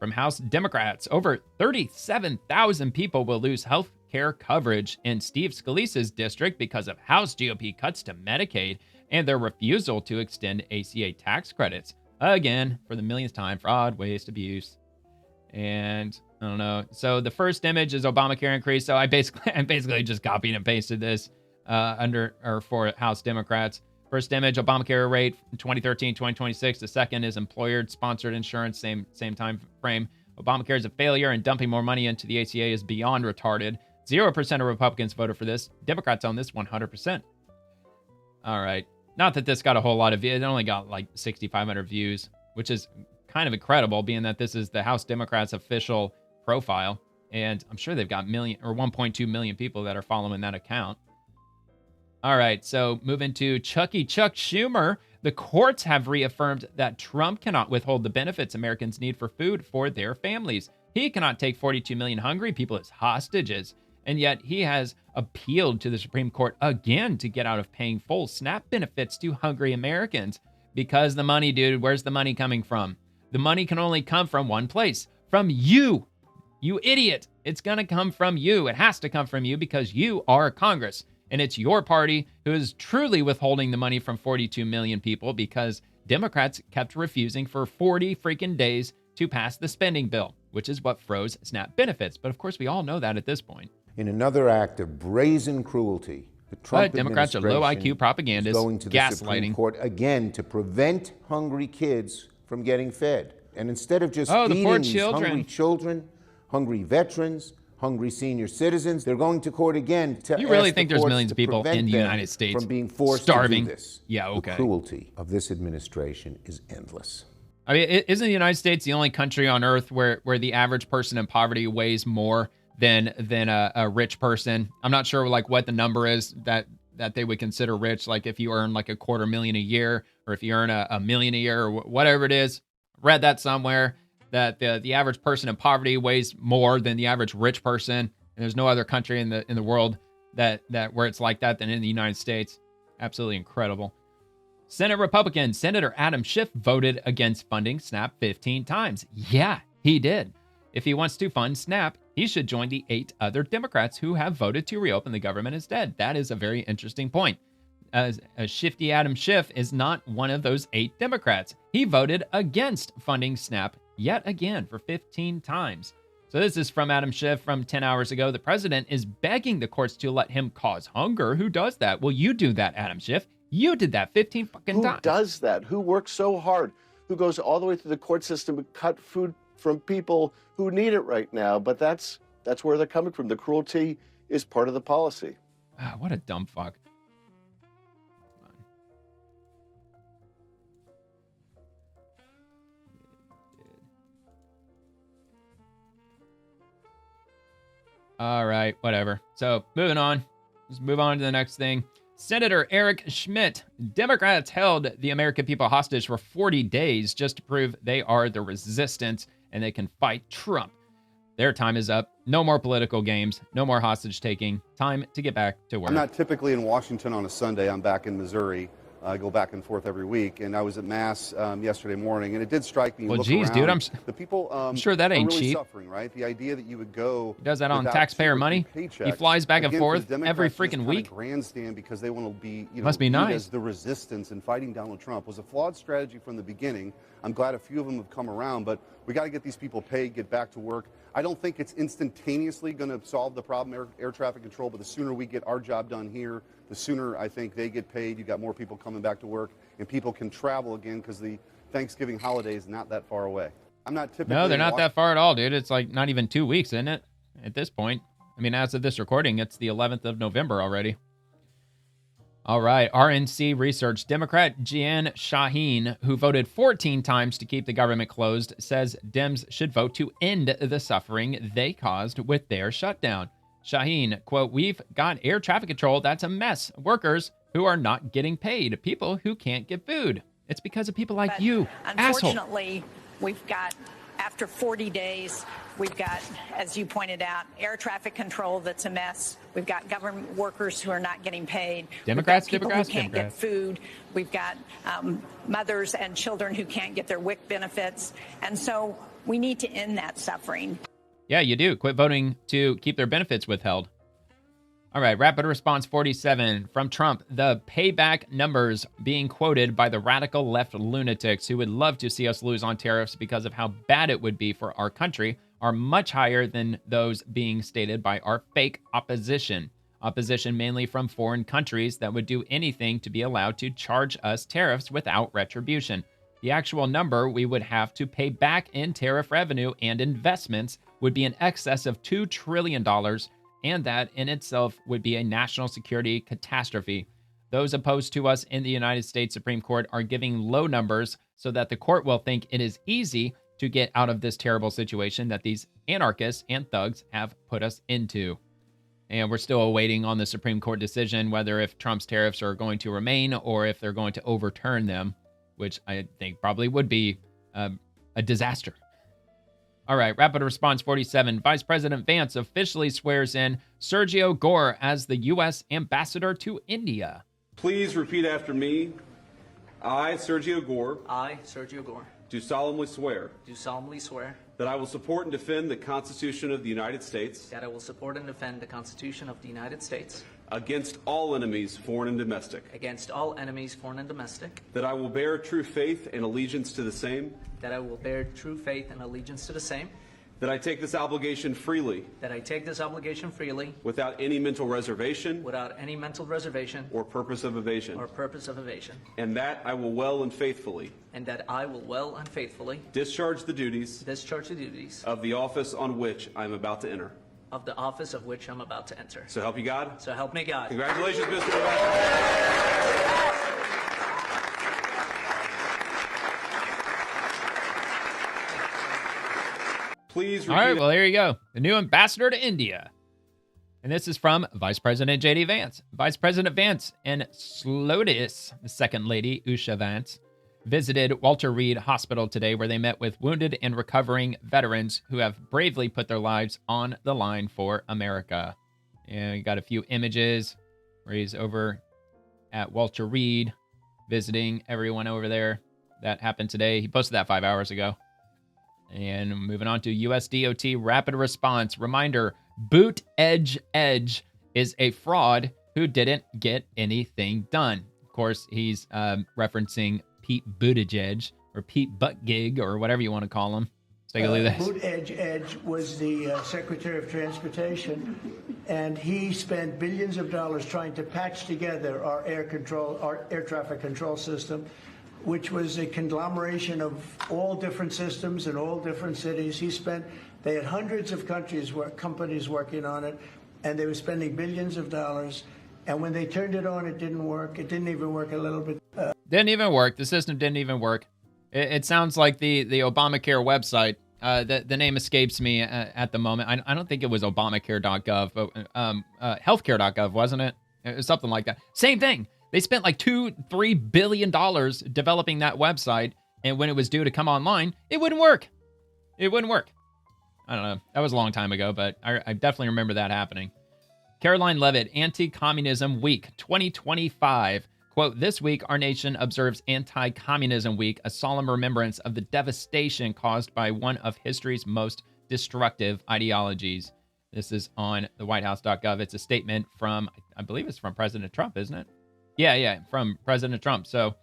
From House Democrats, over 37,000 people will lose health care coverage in Steve Scalise's district because of House GOP cuts to Medicaid and their refusal to extend ACA tax credits. Again, for the millionth time, fraud, waste, abuse. And I don't know. So the first image is Obamacare increase. So I'm basically just copied and pasted this for House Democrats. First image, Obamacare rate 2013, 2026. The second is employer-sponsored insurance, same time frame. Obamacare is a failure, and dumping more money into the ACA is beyond retarded. 0% of Republicans voted for this. Democrats own this 100%. All right. Not that this got a whole lot of views. It only got like 6,500 views, which is kind of incredible, being that this is the House Democrats' official profile. And I'm sure they've got 1.2 million people that are following that account. All right, so moving to Chuck Schumer. The courts have reaffirmed that Trump cannot withhold the benefits Americans need for food for their families. He cannot take 42 million hungry people as hostages. And yet he has appealed to the Supreme Court again to get out of paying full SNAP benefits to hungry Americans. Because the money, dude, where's the money coming from? The money can only come from one place. From you. You idiot. It's going to come from you. It has to come from you because you are Congress. And it's your party who is truly withholding the money from 42 million people because Democrats kept refusing for 40 freaking days to pass the spending bill, which is what froze SNAP benefits. But of course, we all know that at this point. In another act of brazen cruelty, the Trump Democrats are low IQ propagandists, going to the Supreme Court again to prevent hungry kids from getting fed. And instead of just feeding these hungry children, hungry veterans, hungry senior citizens, they're going to court again to You really think there's millions of people in the United States from being forced starving? To do this. Yeah, okay. The cruelty of this administration is endless. I mean, isn't the United States the only country on earth where the average person in poverty weighs more than a rich person? I'm not sure like what the number is that they would consider rich. Like if you earn like $250,000 a year, or if you earn $1 million a year, or whatever it is. Read that somewhere, that the average person in poverty weighs more than the average rich person. And there's no other country in the world that where it's like that than in the United States. Absolutely incredible. Senate Republican Senator Adam Schiff voted against funding SNAP 15 times. Yeah, he did. If he wants to fund SNAP, he should join the 8 other Democrats who have voted to reopen the government instead. That is a very interesting point. A shifty Adam Schiff is not one of those 8 Democrats. He voted against funding SNAP yet again for 15 times. So this is from Adam Schiff from 10 hours ago. The president is begging the courts to let him cause hunger. Who does that? Well, you do that, Adam Schiff. You did that 15 fucking times. Who does that? Who works so hard? Who goes all the way through the court system to cut food from people who need it right now? But that's where they're coming from. The cruelty is part of the policy. What a dumb fuck. All right, whatever. So moving on. Let's move on to the next thing. Senator Eric Schmidt. Democrats held the American people hostage for 40 days just to prove they are the resistance and they can fight Trump. Their time is up. No more political games. No more hostage taking. Time to get back to work. I'm not typically in Washington on a Sunday. I'm back in Missouri I go back and forth every week, and I was at Mass yesterday morning, and it did strike me. Well, geez, dude, the people I'm sure that ain't are really cheap. Suffering, right? The idea that you would go. He does that on taxpayer money. He flies back and forth every freaking week. Grandstand because they want to be, must be nice. As the resistance in fighting Donald Trump was a flawed strategy from the beginning. I'm glad a few of them have come around, but we got to get these people paid, get back to work. I don't think it's instantaneously going to solve the problem, air traffic control, but the sooner we get our job done here, the sooner I think they get paid. You got more people coming back to work, and people can travel again because the Thanksgiving holiday is not that far away. I'm not typically. No, they're not that far at all, dude. It's like not even 2 weeks, isn't it? At this point. I mean, as of this recording, it's the 11th of November already. All right, RNC Research. Democrat Jeanne Shaheen, who voted 14 times to keep the government closed, says Dems should vote to end the suffering they caused with their shutdown. Shaheen, quote, "We've got air traffic control that's a mess. Workers who are not getting paid. People who can't get food. It's because of people like you, asshole." Unfortunately, we've got, after 40 days, we've got, as you pointed out, air traffic control that's a mess. We've got government workers who are not getting paid. Democrats, We've got people Democrats, who can't Democrats. get food. We've got mothers and children who can't get their WIC benefits. And so we need to end that suffering. Yeah, you do. Quit voting to keep their benefits withheld. All right, rapid response 47 from Trump. The payback numbers being quoted by the radical left lunatics who would love to see us lose on tariffs because of how bad it would be for our country are much higher than those being stated by our fake opposition. Opposition mainly from foreign countries that would do anything to be allowed to charge us tariffs without retribution. The actual number we would have to pay back in tariff revenue and investments would be in excess of $2 trillion, and that in itself would be a national security catastrophe. Those opposed to us in the United States Supreme Court are giving low numbers so that the court will think it is easy to get out of this terrible situation that these anarchists and thugs have put us into. And we're still awaiting on the Supreme Court decision whether if Trump's tariffs are going to remain or if they're going to overturn them, which I think probably would be a disaster. All right, rapid response 47. Vice President Vance officially swears in Sergio Gore as the U.S. ambassador to India. Please repeat after me. I, Sergio Gore. I, Sergio Gore. Do solemnly swear. Do solemnly swear. That I will support and defend the Constitution of the United States. That I will support and defend the Constitution of the United States. Against all enemies, foreign and domestic. Against all enemies, foreign and domestic. That I will bear true faith and allegiance to the same. That I will bear true faith and allegiance to the same. That I take this obligation freely. That I take this obligation freely. Without any mental reservation. Without any mental reservation. Or purpose of evasion. Or purpose of evasion. And that I will well and faithfully. And that I will well and faithfully. Discharge the duties. Discharge the duties. Of the office on which I am about to enter. Of the office of which I'm about to enter. So help you God. So help me God. Congratulations, Mr. Ambassador. Please repeat. All right, well, there you go. The new ambassador to India. And this is from Vice President J.D. Vance. Vice President Vance and SLOTUS, the second lady, Usha Vance, visited Walter Reed Hospital today where they met with wounded and recovering veterans who have bravely put their lives on the line for America. And we got a few images where he's over at Walter Reed visiting everyone over there. That happened today. He posted that 5 hours ago. And moving on to US DOT rapid response. Reminder, Boot Edge is a fraud who didn't get anything done. Of course, he's referencing Pete Buttigieg or Pete Buttgig or whatever you want to call him. Let's take a look at this. Boot Edge was the Secretary of Transportation, and he spent billions of dollars trying to patch together our air traffic control system, which was a conglomeration of all different systems in all different cities. They had hundreds of companies working on it, and they were spending billions of dollars. And when they turned it on, it didn't work. It didn't even work a little bit. Didn't even work. The system didn't even work. It sounds like the Obamacare website. The name escapes me at the moment. I don't think it was Obamacare.gov, but healthcare.gov, wasn't it? It was something like that. Same thing. They spent like $2-3 billion developing that website, and when it was due to come online, it wouldn't work. It wouldn't work. I don't know. That was a long time ago, but I definitely remember that happening. Caroline Leavitt, Anti-Communism Week 2025. Quote, this week, our nation observes Anti-Communism Week, a solemn remembrance of the devastation caused by one of history's most destructive ideologies. This is on the whitehouse.gov. It's a statement from, I believe it's from President Trump, isn't it? Yeah, from President Trump. So,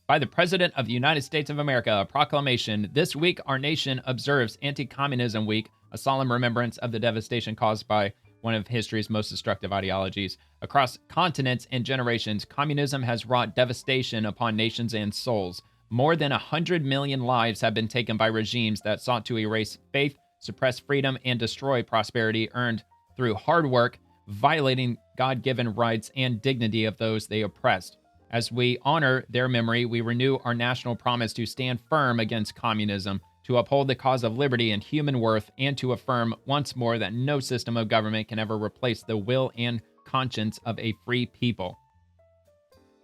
by the President of the United States of America, a proclamation. This week, our nation observes Anti-Communism Week, a solemn remembrance of the devastation caused by one of history's most destructive ideologies. Across continents and generations, communism has wrought devastation upon nations and souls. More than 100 million lives have been taken by regimes that sought to erase faith, suppress freedom, and destroy prosperity earned through hard work, violating God-given rights and dignity of those they oppressed. As we honor their memory, we renew our national promise to stand firm against communism, to uphold the cause of liberty and human worth, and to affirm once more that no system of government can ever replace the will and conscience of a free people.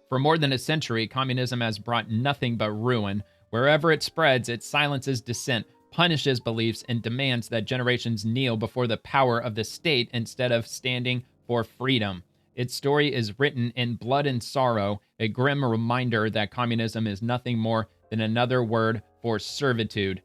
For more than a century, communism has brought nothing but ruin. Wherever it spreads, it silences dissent, punishes beliefs, and demands that generations kneel before the power of the state instead of standing for freedom. Its story is written in blood and sorrow, a grim reminder that communism is nothing more than another word for servitude.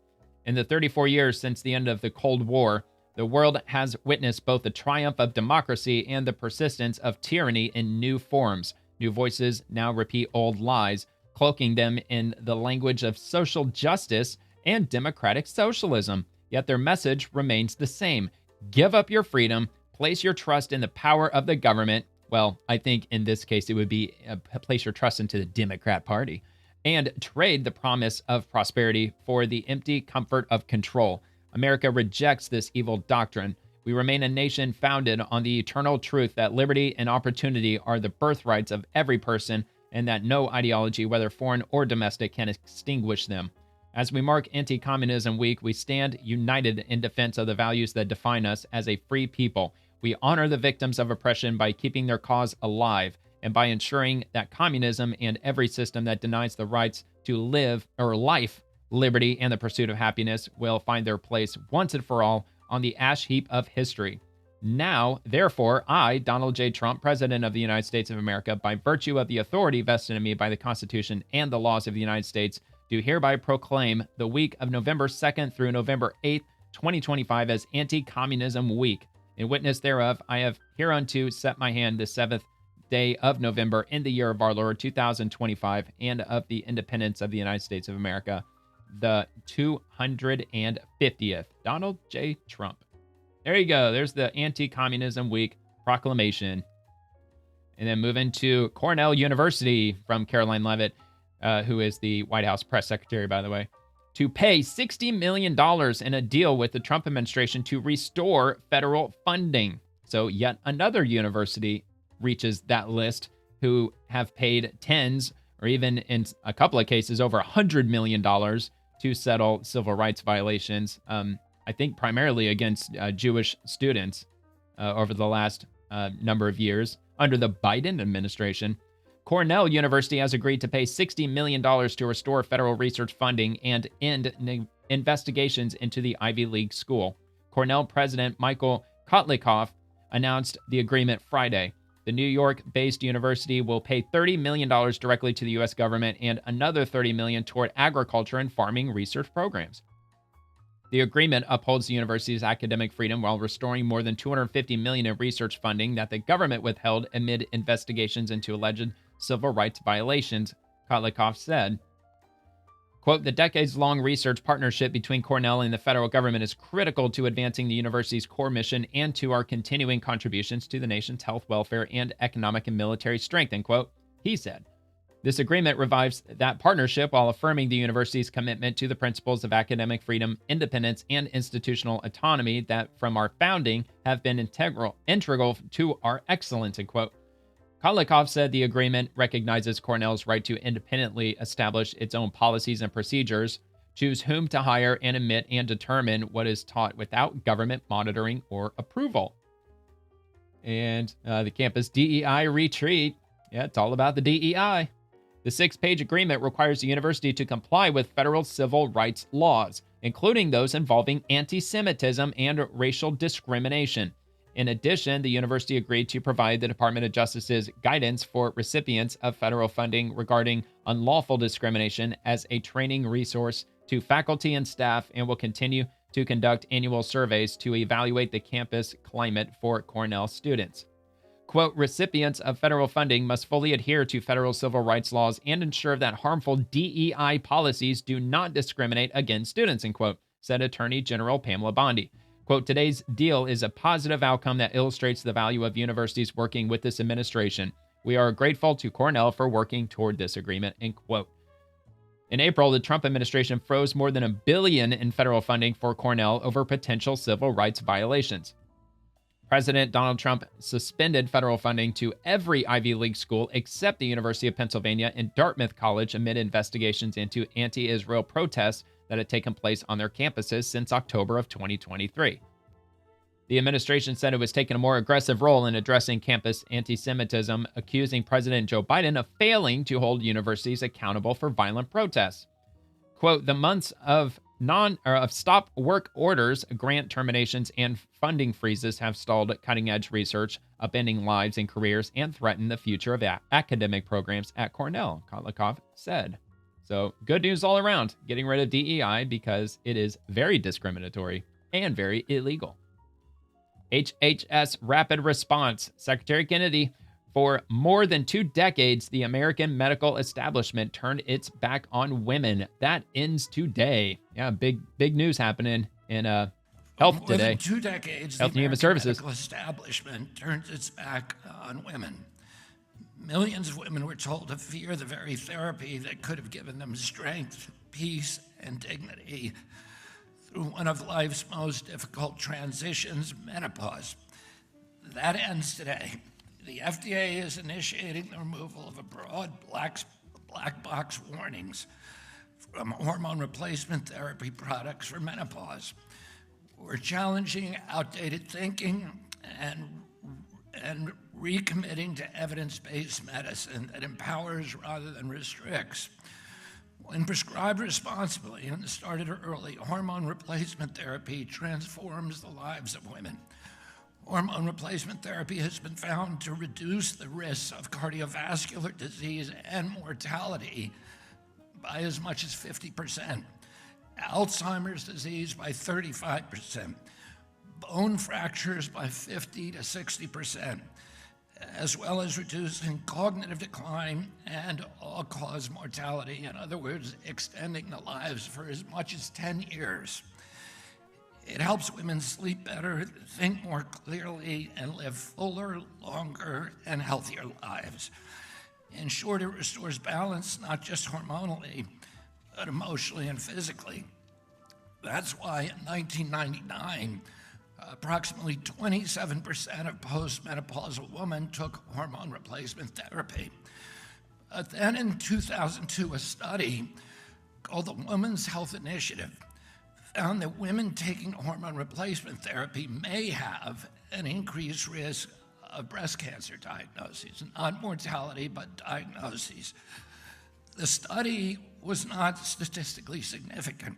In the 34 years since the end of the Cold War, the world has witnessed both the triumph of democracy and the persistence of tyranny in new forms. New voices now repeat old lies, cloaking them in the language of social justice and democratic socialism. Yet their message remains the same. Give up your freedom, place your trust in the power of the government. Well, I think in this case it would be place your trust into the Democrat Party, and trade the promise of prosperity for the empty comfort of control. America rejects this evil doctrine. We remain a nation founded on the eternal truth that liberty and opportunity are the birthrights of every person, and that no ideology, whether foreign or domestic, can extinguish them. As we mark Anti-Communism Week, we stand united in defense of the values that define us as a free people. We honor the victims of oppression by keeping their cause alive, and by ensuring that communism and every system that denies the rights to live or life, liberty, and the pursuit of happiness will find their place once and for all on the ash heap of history. Now, therefore, I, Donald J. Trump, President of the United States of America, by virtue of the authority vested in me by the Constitution and the laws of the United States, do hereby proclaim the week of November 2nd through November 8th, 2025 as Anti-Communism Week. In witness thereof, I have hereunto set my hand the 7th day of November in the year of our Lord 2025, and of the independence of the United States of America, the 250th. Donald J. Trump. There you go. There's the Anti-Communism Week proclamation. And then moving to Cornell University from Caroline Leavitt, who is the White House press secretary, by the way, to pay $60 million in a deal with the Trump administration to restore federal funding. So yet another university reaches that list, who have paid tens, or even in a couple of cases, over $100 million to settle civil rights violations, I think primarily against Jewish students over the last number of years under the Biden administration. Cornell University has agreed to pay $60 million to restore federal research funding and end investigations into the Ivy League school. Cornell President Michael Kotlikoff announced the agreement Friday. The New York-based university will pay $30 million directly to the U.S. government and another $30 million toward agriculture and farming research programs. The agreement upholds the university's academic freedom while restoring more than $250 million in research funding that the government withheld amid investigations into alleged civil rights violations, Kotlikoff said. Quote, the decades-long research partnership between Cornell and the federal government is critical to advancing the university's core mission and to our continuing contributions to the nation's health, welfare, and economic and military strength, end quote, he said. This agreement revives that partnership while affirming the university's commitment to the principles of academic freedom, independence, and institutional autonomy that, from our founding, have been integral to our excellence, end quote. Kotlikoff said the agreement recognizes Cornell's right to independently establish its own policies and procedures, choose whom to hire, and admit and determine what is taught without government monitoring or approval. And the campus DEI retreat. Yeah, it's all about the DEI. The 6-page agreement requires the university to comply with federal civil rights laws, including those involving anti-Semitism and racial discrimination. In addition, the university agreed to provide the Department of Justice's guidance for recipients of federal funding regarding unlawful discrimination as a training resource to faculty and staff, and will continue to conduct annual surveys to evaluate the campus climate for Cornell students. Quote, recipients of federal funding must fully adhere to federal civil rights laws and ensure that harmful DEI policies do not discriminate against students, end quote, said Attorney General Pamela Bondi. Quote, today's deal is a positive outcome that illustrates the value of universities working with this administration. We are grateful to Cornell for working toward this agreement, end quote. In April, the Trump administration froze more than $1 billion in federal funding for Cornell over potential civil rights violations. President Donald Trump suspended federal funding to every Ivy League school except the University of Pennsylvania and Dartmouth College amid investigations into anti-Israel protests that had taken place on their campuses since October of 2023. The administration said it was taking a more aggressive role in addressing campus anti-Semitism, accusing President Joe Biden of failing to hold universities accountable for violent protests. Quote, the months of stop work orders, grant terminations, and funding freezes have stalled cutting-edge research, upending lives and careers, and threatened the future of academic programs at Cornell, Kotlikov said. So good news all around, getting rid of DEI because it is very discriminatory and very illegal. HHS Rapid Response. Secretary Kennedy, for more than 2 decades, the American medical establishment turned its back on women. That ends today. Yeah, big news happening in health today. More than 2 decades, Health the and Human American Services. medical establishment turns its back on women. Millions of women were told to fear the very therapy that could have given them strength, peace, and dignity through one of life's most difficult transitions, menopause. That ends today. The FDA is initiating the removal of a broad black box warnings from hormone replacement therapy products for menopause. We're challenging outdated thinking and recommitting to evidence-based medicine that empowers rather than restricts. When prescribed responsibly and started early, hormone replacement therapy transforms the lives of women. Hormone replacement therapy has been found to reduce the risks of cardiovascular disease and mortality by as much as 50%, Alzheimer's disease by 35%, bone fractures by 50 to 60%, as well as reducing cognitive decline and all-cause mortality. In other words, extending the lives for as much as 10 years. It helps women sleep better, think more clearly, and live fuller, longer, and healthier lives. In short, it restores balance, not just hormonally, but emotionally and physically. That's why in 1999, approximately 27% of postmenopausal women took hormone replacement therapy. But then in 2002, a study called the Women's Health Initiative found that women taking hormone replacement therapy may have an increased risk of breast cancer diagnoses, not mortality, but diagnoses. The study was not statistically significant,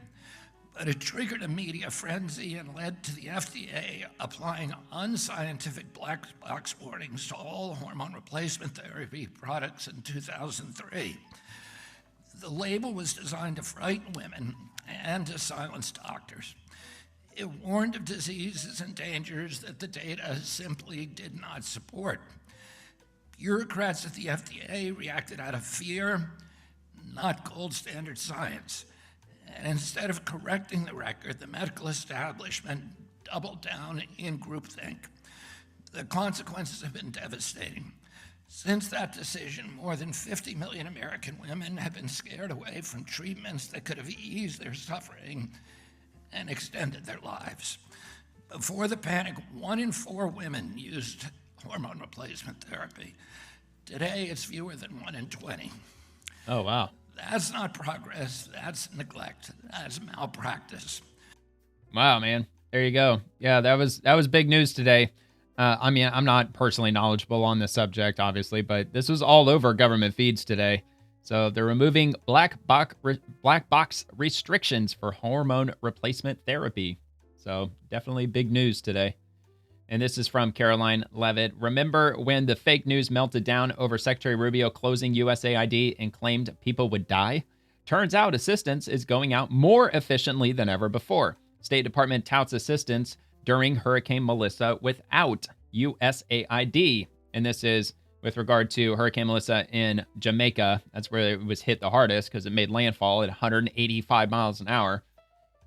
but it triggered a media frenzy and led to the FDA applying unscientific black box warnings to all hormone replacement therapy products in 2003. The label was designed to frighten women and to silence doctors. It warned of diseases and dangers that the data simply did not support. Bureaucrats at the FDA reacted out of fear, not gold standard science. And instead of correcting the record, the medical establishment doubled down in groupthink. The consequences have been devastating. Since that decision, more than 50 million American women have been scared away from treatments that could have eased their suffering and extended their lives. Before the panic, 1 in 4 women used hormone replacement therapy. Today, it's fewer than 1 in 20. Oh, wow. That's not progress, that's neglect, that's malpractice. Wow, man. There you go. Yeah, that was big news today. I mean, I'm not personally knowledgeable on this subject, obviously, but this was all over government feeds today. So they're removing black box restrictions for hormone replacement therapy. So definitely big news today. And this is from Caroline Leavitt. Remember when the fake news melted down over Secretary Rubio closing USAID and claimed people would die? Turns out assistance is going out more efficiently than ever before. State Department touts assistance during Hurricane Melissa without USAID. And this is with regard to Hurricane Melissa in Jamaica. That's where it was hit the hardest because it made landfall at 185 miles an hour.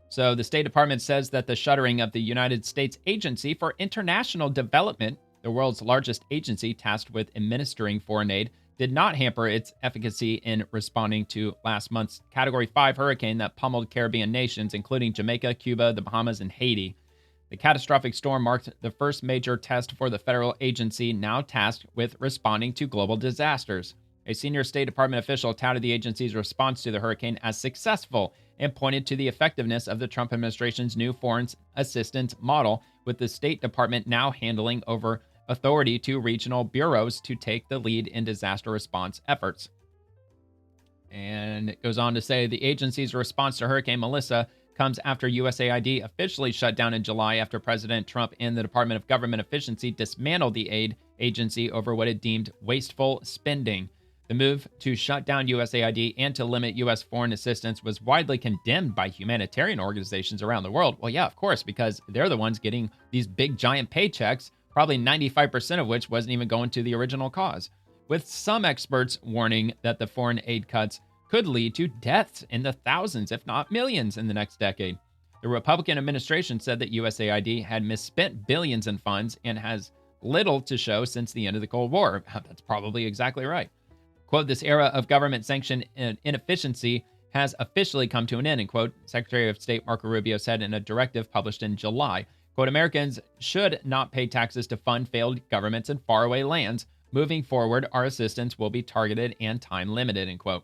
So the State Department says that the shuttering of the United States Agency for International Development, the world's largest agency tasked with administering foreign aid, did not hamper its efficacy in responding to last month's Category 5 hurricane that pummeled Caribbean nations, including Jamaica, Cuba, the Bahamas, and Haiti. The catastrophic storm marked the first major test for the federal agency now tasked with responding to global disasters. A senior State Department official touted the agency's response to the hurricane as successful and pointed to the effectiveness of the Trump administration's new foreign assistance model, with the State Department now handing over authority to regional bureaus to take the lead in disaster response efforts. And it goes on to say the agency's response to Hurricane Melissa comes after USAID officially shut down in July after President Trump and the Department of Government Efficiency dismantled the aid agency over what it deemed wasteful spending. The move to shut down USAID and to limit U.S. foreign assistance was widely condemned by humanitarian organizations around the world. Well, yeah, of course, because they're the ones getting these big, giant paychecks, probably 95% of which wasn't even going to the original cause, with some experts warning that the foreign aid cuts could lead to deaths in the thousands, if not millions, in the next decade. The Republican administration said that USAID had misspent billions in funds and has little to show since the end of the Cold War. That's probably exactly right. Quote, this era of government sanctioned inefficiency has officially come to an end, end quote, Secretary of State Marco Rubio said in a directive published in July. Quote, Americans should not pay taxes to fund failed governments in faraway lands. Moving forward, our assistance will be targeted and time limited, end quote.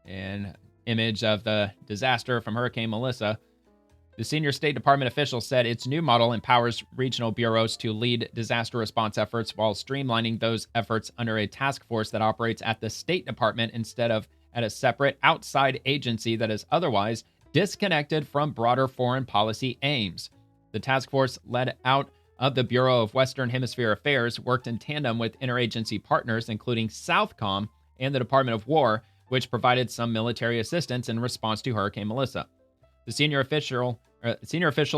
An image of the disaster from Hurricane Melissa. The senior State Department official said its new model empowers regional bureaus to lead disaster response efforts while streamlining those efforts under a task force that operates at the State Department instead of at a separate outside agency that is otherwise disconnected from broader foreign policy aims. The task force, led out of the Bureau of Western Hemisphere Affairs, worked in tandem with interagency partners, including Southcom and the Department of War, which provided some military assistance in response to Hurricane Melissa. The senior official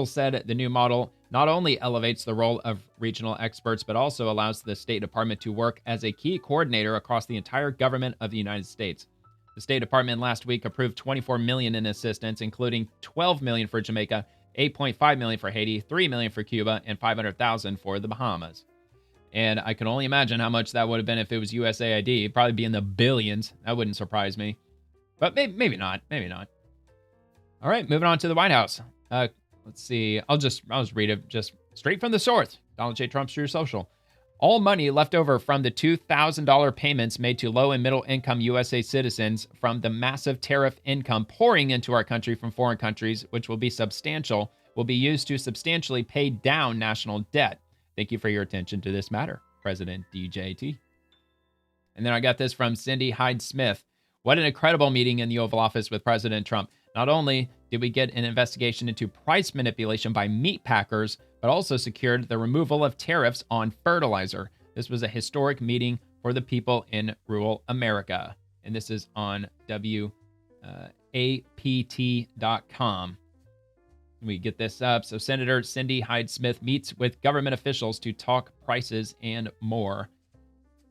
said the new model not only elevates the role of regional experts, but also allows the State Department to work as a key coordinator across the entire government of the United States. The State Department last week approved $24 million in assistance, including $12 million for Jamaica, $8.5 million for Haiti, $3 million for Cuba, and $500,000 for the Bahamas. And I can only imagine how much that would have been if it was USAID. It'd probably be in the billions. That wouldn't surprise me. But maybe not. Maybe not. All right, moving on to the White House. Let's see. I'll just read it just straight from the source. Donald J. Trump's True Social. All money left over from the $2,000 payments made to low and middle income USA citizens from the massive tariff income pouring into our country from foreign countries, which will be substantial, will be used to substantially pay down national debt. Thank you for your attention to this matter, President DJT. And then I got this from Cindy Hyde-Smith. What an incredible meeting in the Oval Office with President Trump. Not only did we get an investigation into price manipulation by meat packers, but also secured the removal of tariffs on fertilizer. This was a historic meeting for the people in rural America. And this is on WAPT.com. We get this up. So Senator Cindy Hyde-Smith meets with government officials to talk prices and more.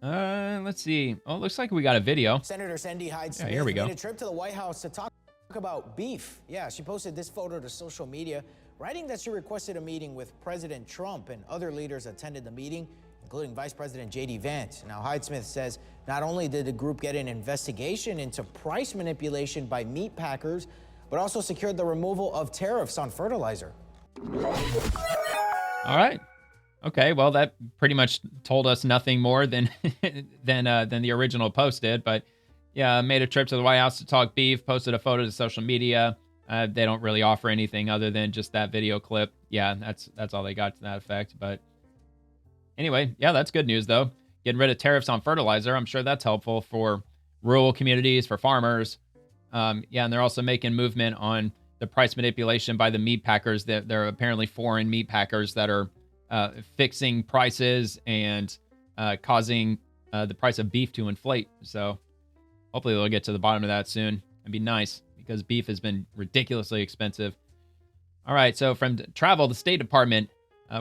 Let's see. Oh, it looks like we got a video. Senator Cindy Hyde-Smith here we go. made a trip to the White House to talk about beef. Yeah, she posted this photo to social media, writing that she requested a meeting with President Trump, and other leaders attended the meeting, including Vice President J.D. Vance. Now, Hyde-Smith says not only did the group get an investigation into price manipulation by meat packers, but also secured the removal of tariffs on fertilizer. All right. Okay, well, that pretty much told us nothing more than the original post did. But yeah, made a trip to the White House to talk beef, posted a photo to social media. They don't really offer anything other than just that video clip. Yeah, that's all they got to that effect. But anyway, yeah, that's good news, though. Getting rid of tariffs on fertilizer. I'm sure that's helpful for rural communities, for farmers. Yeah, and they're also making movement on the price manipulation by the meat packers. They're apparently foreign meat packers that are fixing prices and causing the price of beef to inflate. So hopefully they'll get to the bottom of that soon. It'd be nice because beef has been ridiculously expensive. All right, so from travel, the State Department,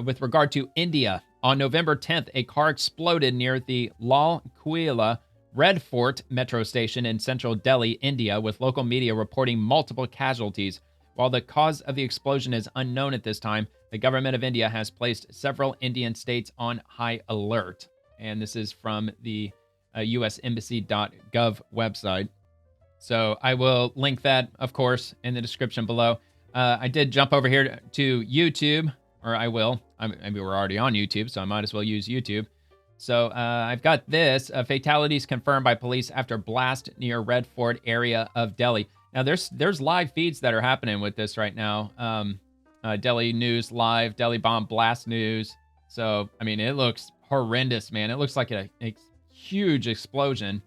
with regard to India, on November 10th, a car exploded near the Lal Kuala Red Fort metro station in central Delhi, India, with local media reporting multiple casualties. While the cause of the explosion is unknown at this time, the government of India has placed several Indian states on high alert. And this is from the usembassy.gov website. So I will link that, of course, in the description below. I did jump over here to YouTube, or I will. Maybe we're already on YouTube, so I might as well use YouTube. So I've got this. Fatalities confirmed by police after blast near Red Fort area of Delhi. Now, there's live feeds that are happening with this right now. Delhi News Live, Delhi Bomb Blast News. So, I mean, it looks horrendous, man. It looks like a huge explosion.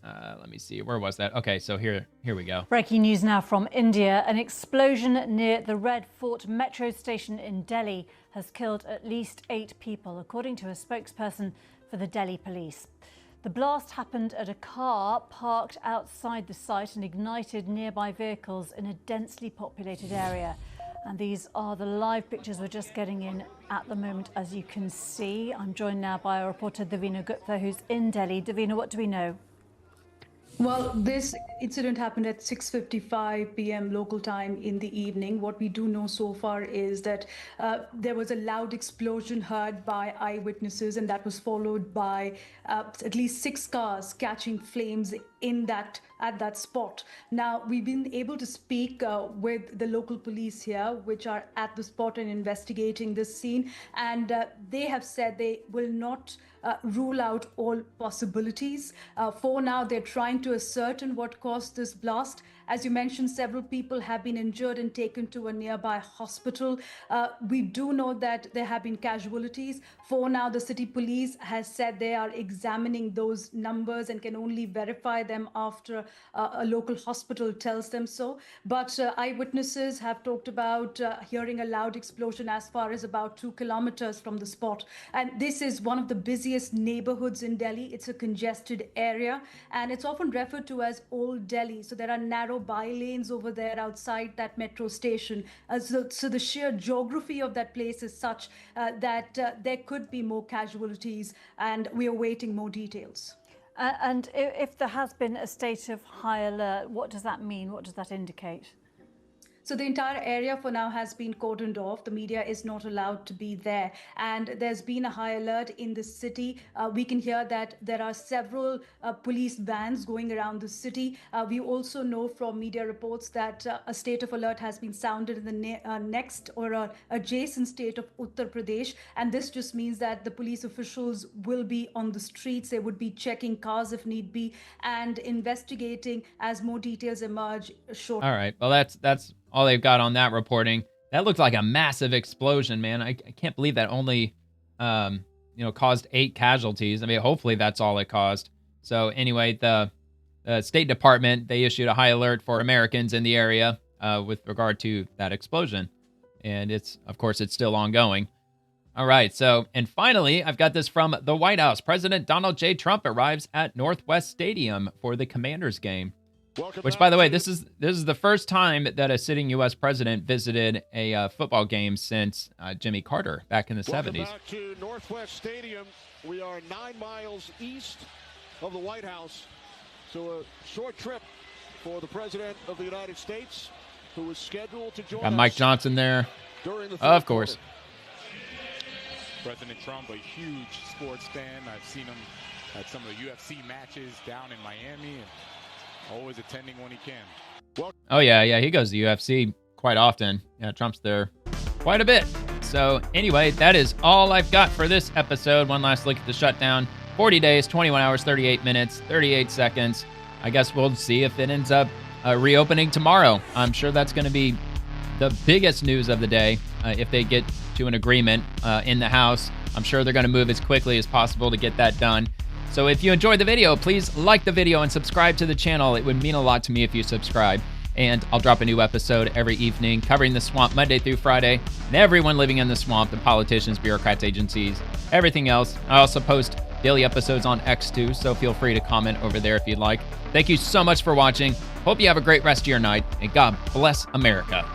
Let me see. Where was that? Okay, so here we go. Breaking news now from India. An explosion near the Red Fort metro station in Delhi has killed at least 8 people, according to a spokesperson for the Delhi police. The blast happened at a car parked outside the site and ignited nearby vehicles in a densely populated area. And these are the live pictures we're just getting in at the moment, as you can see. I'm joined now by our reporter, Davina Gupta, who's in Delhi. Davina, what do we know? Well, this incident happened at 6:55 p.m. local time in the evening. What we do know so far is that there was a loud explosion heard by eyewitnesses, and that was followed by at least 6 cars catching flames at that spot. Now, we've been able to speak with the local police here, which are at the spot and investigating this scene, and they have said they will not rule out all possibilities. For now, they're trying to ascertain what caused this blast. As you mentioned, several people have been injured and taken to a nearby hospital. We do know that there have been casualties. For now, the city police has said they are examining those numbers and can only verify them after a local hospital tells them so. But eyewitnesses have talked about hearing a loud explosion as far as about 2 kilometers from the spot. And this is one of the busiest neighborhoods in Delhi. It's a congested area, and it's often referred to as Old Delhi. So there are narrow by-lanes over there outside that metro station. So the sheer geography of that place is such that there could be more casualties, and we are waiting more details. And if there has been a state of high alert, what does that mean? What does that indicate? So the entire area for now has been cordoned off. The media is not allowed to be there. And there's been a high alert in the city. We can hear that there are several police vans going around the city. We also know from media reports that a state of alert has been sounded in the next or adjacent state of Uttar Pradesh. And this just means that the police officials will be on the streets. They would be checking cars if need be and investigating as more details emerge shortly. All right. Well, that's all they've got on that reporting. That looked like a massive explosion, man. I can't believe that only, caused 8 casualties. I mean, hopefully that's all it caused. So anyway, the State Department, they issued a high alert for Americans in the area with regard to that explosion. And of course, it's still ongoing. All right. So, and finally, I've got this from the White House. President Donald J. Trump arrives at Northwest Stadium for the Commanders game. Which, by the way, this is the first time that a sitting U.S. president visited a football game since Jimmy Carter back in the 70s. Welcome back to Northwest Stadium. We are 9 miles east of the White House. So a short trip for the President of the United States, who is scheduled to join Got Mike Johnson there, during the of course. President Trump, a huge sports fan. I've seen him at some of the UFC matches down in Miami, and always attending when he can. Oh, yeah, he goes to the UFC quite often. Yeah, Trump's there quite a bit. So anyway, that is all I've got for this episode. One last look at the shutdown. 40 days, 21 hours, 38 minutes, 38 seconds. I guess we'll see if it ends up reopening tomorrow. I'm sure that's going to be the biggest news of the day if they get to an agreement in the House. I'm sure they're going to move as quickly as possible to get that done. So if you enjoyed the video, please like the video and subscribe to the channel. It would mean a lot to me if you subscribe. And I'll drop a new episode every evening covering the swamp Monday through Friday and everyone living in the swamp, the politicians, bureaucrats, agencies, everything else. I also post daily episodes on X too, so feel free to comment over there if you'd like. Thank you so much for watching. Hope you have a great rest of your night, and God bless America.